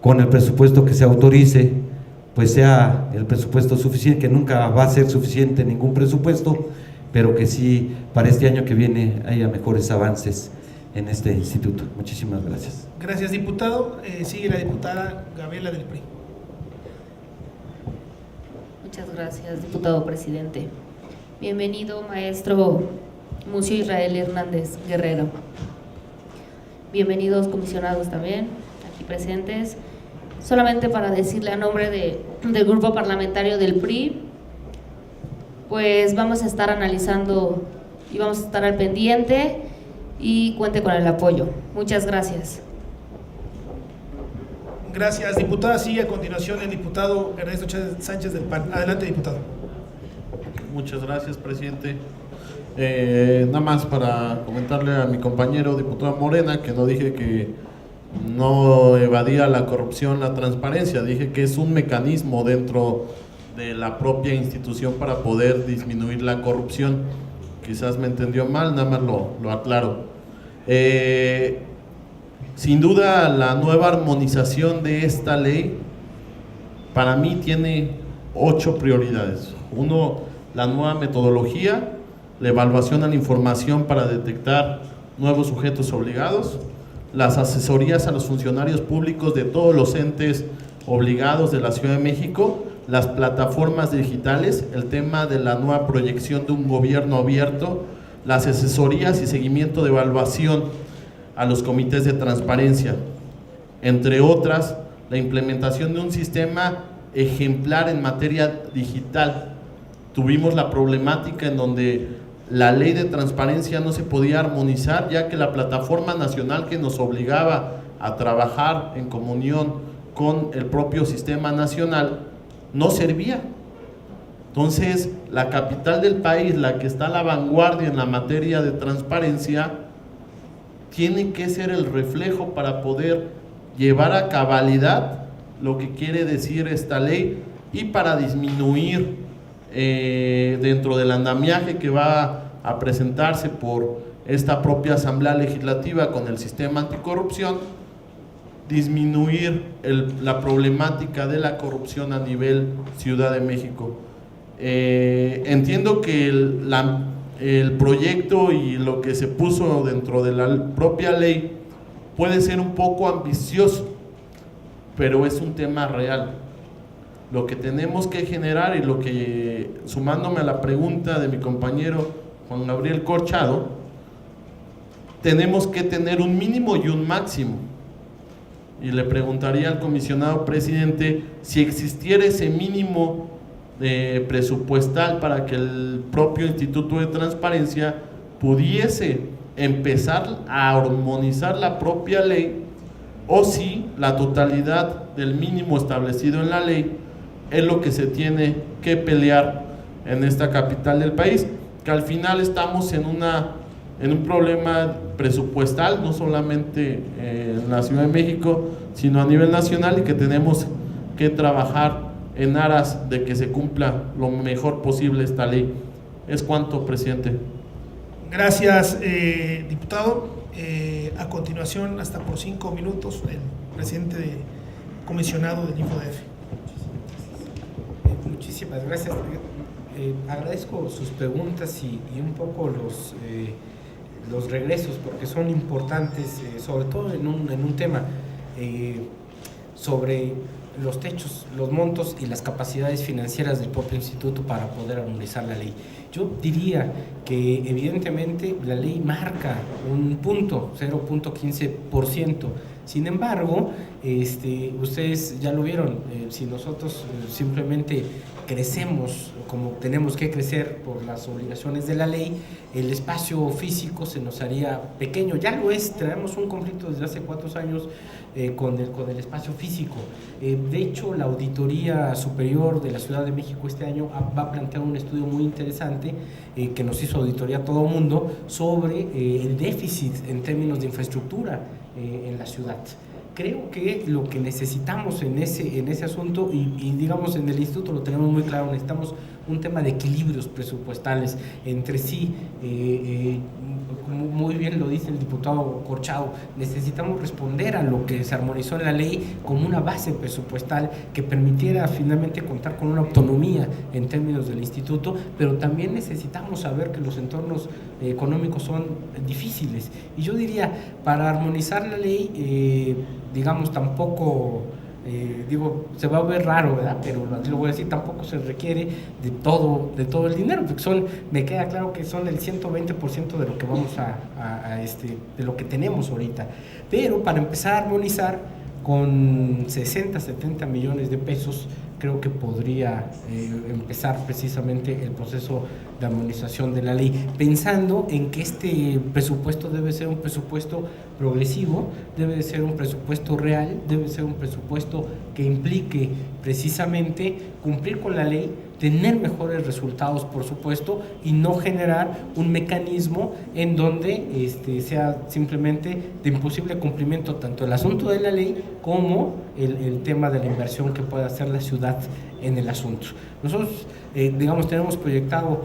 con el presupuesto que se autorice, pues sea el presupuesto suficiente, que nunca va a ser suficiente ningún presupuesto, pero que sí para este año que viene haya mejores avances en este instituto. Muchísimas gracias. Gracias, diputado. Sigue la diputada Gabriela del PRI. Muchas gracias, diputado presidente. Bienvenido, maestro Mucio Israel Hernández Guerrero. Bienvenidos, comisionados también, aquí presentes. Solamente para decirle a nombre del grupo parlamentario del PRI, pues vamos a estar analizando y vamos a estar al pendiente y cuente con el apoyo. Muchas gracias. Gracias, diputada. Sí, a continuación el diputado Ernesto Sánchez del PAN. Adelante, diputado. Muchas gracias, presidente. Nada más para comentarle a mi compañero diputado Morena que no dije que no evadía la corrupción, la transparencia, dije que es un mecanismo dentro de la propia institución para poder disminuir la corrupción. Quizás me entendió mal, nada más lo aclaro. Sin duda, la nueva armonización de esta ley para mí tiene 8 prioridades. 1, la nueva metodología, la evaluación a la información para detectar nuevos sujetos obligados, las asesorías a los funcionarios públicos de todos los entes obligados de la Ciudad de México, las plataformas digitales, el tema de la nueva proyección de un gobierno abierto, las asesorías y seguimiento de evaluación a los comités de transparencia, entre otras, la implementación de un sistema ejemplar en materia digital. Tuvimos la problemática en donde la ley de transparencia no se podía armonizar, ya que la plataforma nacional que nos obligaba a trabajar en comunión con el propio sistema nacional no servía. Entonces, la capital del país, la que está a la vanguardia en la materia de transparencia, tiene que ser el reflejo para poder llevar a cabalidad lo que quiere decir esta ley y para disminuir dentro del andamiaje que va a presentarse por esta propia Asamblea Legislativa con el sistema anticorrupción, disminuir la problemática de la corrupción a nivel Ciudad de México. Entiendo que el proyecto y lo que se puso dentro de la propia ley puede ser un poco ambicioso, pero es un tema real. Lo que tenemos que generar y lo que, sumándome a la pregunta de mi compañero Juan Gabriel Corchado, tenemos que tener un mínimo y un máximo. Y le preguntaría al comisionado presidente si existiera ese mínimo presupuestal para que el propio Instituto de Transparencia pudiese empezar a armonizar la propia ley, o si la totalidad del mínimo establecido en la ley es lo que se tiene que pelear en esta capital del país, que al final estamos en un problema presupuestal, no solamente en la Ciudad de México, sino a nivel nacional, y que tenemos que trabajar en aras de que se cumpla lo mejor posible esta ley. Es cuanto, presidente. Gracias, diputado. A continuación, hasta por 5 minutos, el presidente comisionado del InfoDF. Muchísimas gracias. Agradezco sus preguntas y un poco los regresos, porque son importantes, sobre todo en un tema sobre los techos, los montos y las capacidades financieras del propio instituto para poder armonizar la ley. Yo diría que evidentemente la ley marca un punto, 0.15%. Sin embargo, ustedes ya lo vieron, si nosotros simplemente crecemos como tenemos que crecer por las obligaciones de la ley, el espacio físico se nos haría pequeño. Ya lo es, traemos un conflicto desde hace 4 años con el espacio físico. De hecho, la Auditoría Superior de la Ciudad de México este año va a plantear un estudio muy interesante que nos hizo auditoría a todo mundo sobre el déficit en términos de infraestructura en la ciudad. Creo que lo que necesitamos en ese asunto, y digamos en el instituto lo tenemos muy claro, necesitamos un tema de equilibrios presupuestales entre sí. Como muy bien lo dice el diputado Corchado, necesitamos responder a lo que se armonizó en la ley como una base presupuestal que permitiera finalmente contar con una autonomía en términos del instituto, pero también necesitamos saber que los entornos económicos son difíciles. Y yo diría, para armonizar la ley, digamos, tampoco... se va a ver raro, ¿verdad? Pero lo voy a decir, tampoco se requiere de todo el dinero, porque me queda claro que son el 120% de lo que vamos de lo que tenemos ahorita. Pero para empezar a armonizar con 60, 70 millones de pesos, creo que podría empezar precisamente el proceso de armonización de la ley, pensando en que este presupuesto debe ser un presupuesto progresivo, debe de ser un presupuesto real, debe ser un presupuesto que implique precisamente cumplir con la ley, tener mejores resultados, por supuesto, y no generar un mecanismo en donde sea simplemente de imposible cumplimiento tanto el asunto de la ley como el tema de la inversión que pueda hacer la ciudad en el asunto. Nosotros, tenemos proyectado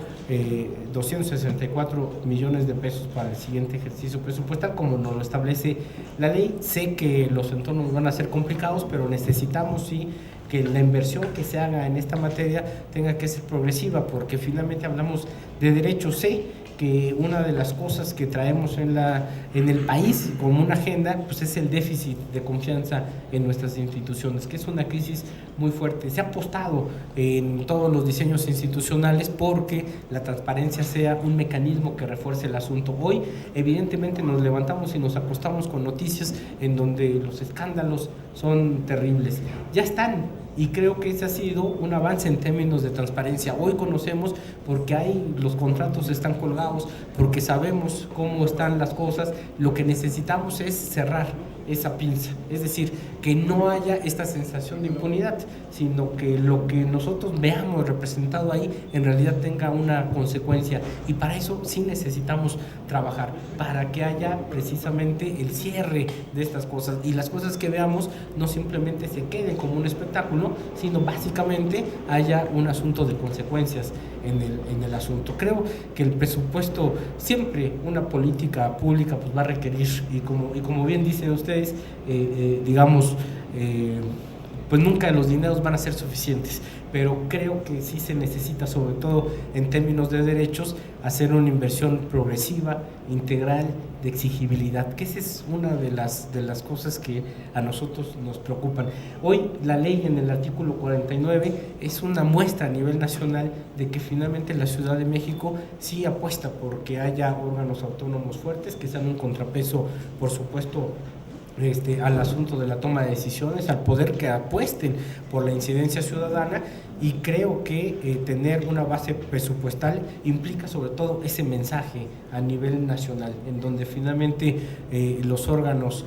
264 millones de pesos para el siguiente ejercicio presupuestal, como nos lo establece la ley. Sé que los entornos van a ser complicados, pero necesitamos sí que la inversión que se haga en esta materia tenga que ser progresiva, porque finalmente hablamos de derechos. Sé que una de las cosas que traemos en el país como una agenda, pues es el déficit de confianza en nuestras instituciones, que es una crisis muy fuerte. Se ha apostado en todos los diseños institucionales porque la transparencia sea un mecanismo que refuerce el asunto. Hoy, evidentemente, nos levantamos y nos acostamos con noticias en donde los escándalos son terribles. Ya están. Y creo que ese ha sido un avance en términos de transparencia. Hoy conocemos porque los contratos están colgados, porque sabemos cómo están las cosas. Lo que necesitamos es cerrar esa pinza, es decir, que no haya esta sensación de impunidad, sino que lo que nosotros veamos representado ahí en realidad tenga una consecuencia, y para eso sí necesitamos trabajar, para que haya precisamente el cierre de estas cosas, y las cosas que veamos no simplemente se queden como un espectáculo, sino básicamente haya un asunto de consecuencias en el asunto. Creo que el presupuesto, siempre una política pública pues va a requerir, y como bien dicen ustedes, pues nunca los dineros van a ser suficientes, pero creo que sí se necesita, sobre todo en términos de derechos, hacer una inversión progresiva, integral, de exigibilidad, que esa es una de las cosas que a nosotros nos preocupan. Hoy la ley en el artículo 49 es una muestra a nivel nacional de que finalmente la Ciudad de México sí apuesta porque haya órganos autónomos fuertes que sean un contrapeso, por supuesto, al asunto de la toma de decisiones, al poder que apuesten por la incidencia ciudadana, y creo que tener una base presupuestal implica sobre todo ese mensaje a nivel nacional, en donde finalmente los órganos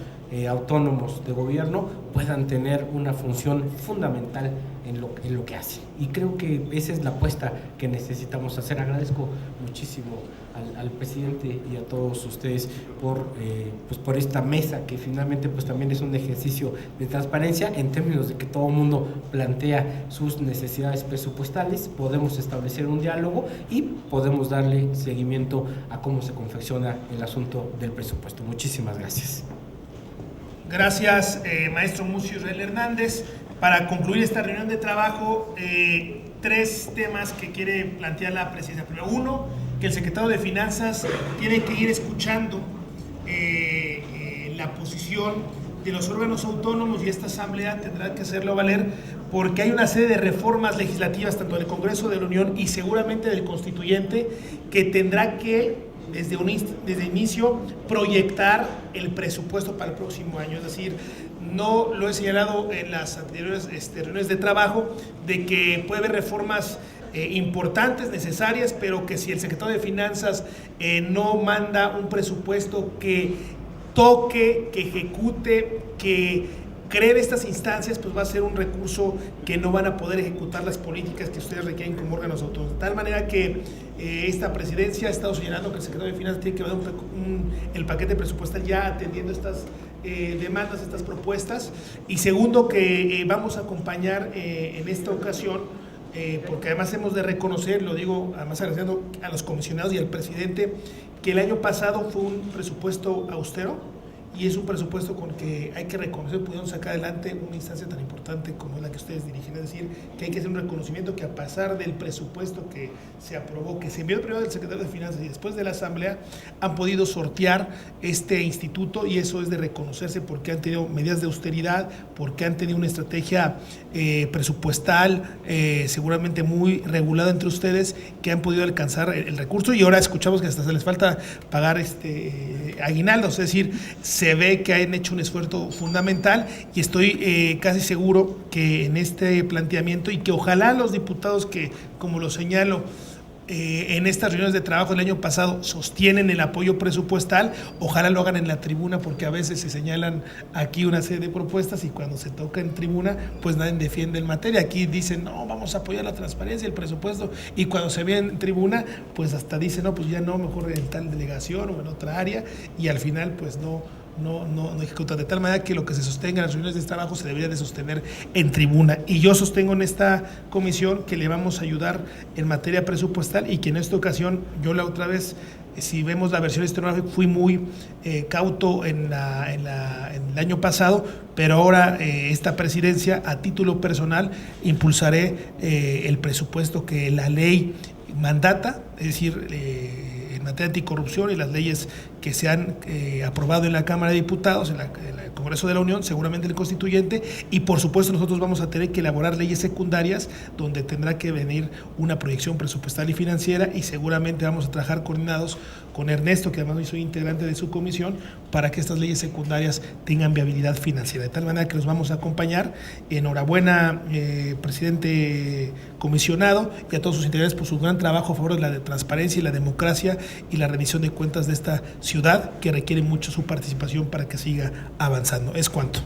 autónomos de gobierno puedan tener una función fundamental en lo que hacen, y creo que esa es la apuesta que necesitamos hacer. Agradezco muchísimo al presidente y a todos ustedes por esta mesa, que finalmente pues también es un ejercicio de transparencia en términos de que todo el mundo plantea sus necesidades presupuestales, podemos establecer un diálogo y podemos darle seguimiento a cómo se confecciona el asunto del presupuesto. Muchísimas gracias. Gracias, maestro Mucio Israel Hernández. Para concluir esta reunión de trabajo, 3 temas que quiere plantear la presidencia. Primero, uno, que el secretario de Finanzas tiene que ir escuchando la posición de los órganos autónomos, y esta asamblea tendrá que hacerlo valer, porque hay una serie de reformas legislativas, tanto del Congreso de la Unión y seguramente del Constituyente, que tendrá que desde inicio proyectar el presupuesto para el próximo año. Es decir, no lo he señalado en las anteriores reuniones de trabajo, de que puede haber reformas importantes, necesarias, pero que si el secretario de Finanzas no manda un presupuesto que toque, que ejecute, que cree estas instancias, pues va a ser un recurso que no van a poder ejecutar las políticas que ustedes requieren como órganos autónomos. De tal manera que esta presidencia ha estado señalando que el secretario de Finanzas tiene que dar el paquete presupuestal ya atendiendo estas demandas, estas propuestas. Y segundo, que vamos a acompañar en esta ocasión, porque además hemos de reconocer, lo digo además agradeciendo a los comisionados y al presidente, que el año pasado fue un presupuesto austero, y es un presupuesto con que hay que reconocer, pudieron sacar adelante una instancia tan importante como la que ustedes dirigen. Es decir, que hay que hacer un reconocimiento que a pesar del presupuesto que se aprobó, que se envió primero del secretario de Finanzas y después de la Asamblea, han podido sortear este instituto, y eso es de reconocerse, porque han tenido medidas de austeridad, porque han tenido una estrategia presupuestal seguramente muy regulada entre ustedes, que han podido alcanzar el recurso, y ahora escuchamos que hasta se les falta pagar aguinaldos. Es decir, se ve que han hecho un esfuerzo fundamental, y estoy casi seguro que en este planteamiento, y que ojalá los diputados que, como lo señalo, en estas reuniones de trabajo del año pasado sostienen el apoyo presupuestal, ojalá lo hagan en la tribuna, porque a veces se señalan aquí una serie de propuestas y cuando se toca en tribuna pues nadie defiende en materia. Aquí dicen no, vamos a apoyar la transparencia, el presupuesto, y cuando se ve en tribuna pues hasta dicen no, pues ya no, mejor en tal delegación o en otra área, y al final pues no ejecuta, de tal manera que lo que se sostenga en las reuniones de trabajo se debería de sostener en tribuna. Y yo sostengo en esta comisión que le vamos a ayudar en materia presupuestal, y que en esta ocasión, yo la otra vez, si vemos la versión historiográfica, fui muy cauto en el año pasado, pero ahora esta presidencia, a título personal, impulsaré el presupuesto que la ley mandata, es decir, en materia anticorrupción y las leyes que se han aprobado en la Cámara de Diputados, en el Congreso de la Unión, seguramente el Constituyente, y por supuesto nosotros vamos a tener que elaborar leyes secundarias donde tendrá que venir una proyección presupuestal y financiera, y seguramente vamos a trabajar coordinados con Ernesto, que además hoy soy integrante de su comisión, para que estas leyes secundarias tengan viabilidad financiera, de tal manera que los vamos a acompañar. Enhorabuena, presidente comisionado, y a todos sus integrantes por su gran trabajo a favor de la transparencia y la democracia y la rendición de cuentas de esta ciudad, que requiere mucho su participación para que siga avanzando. Es cuanto.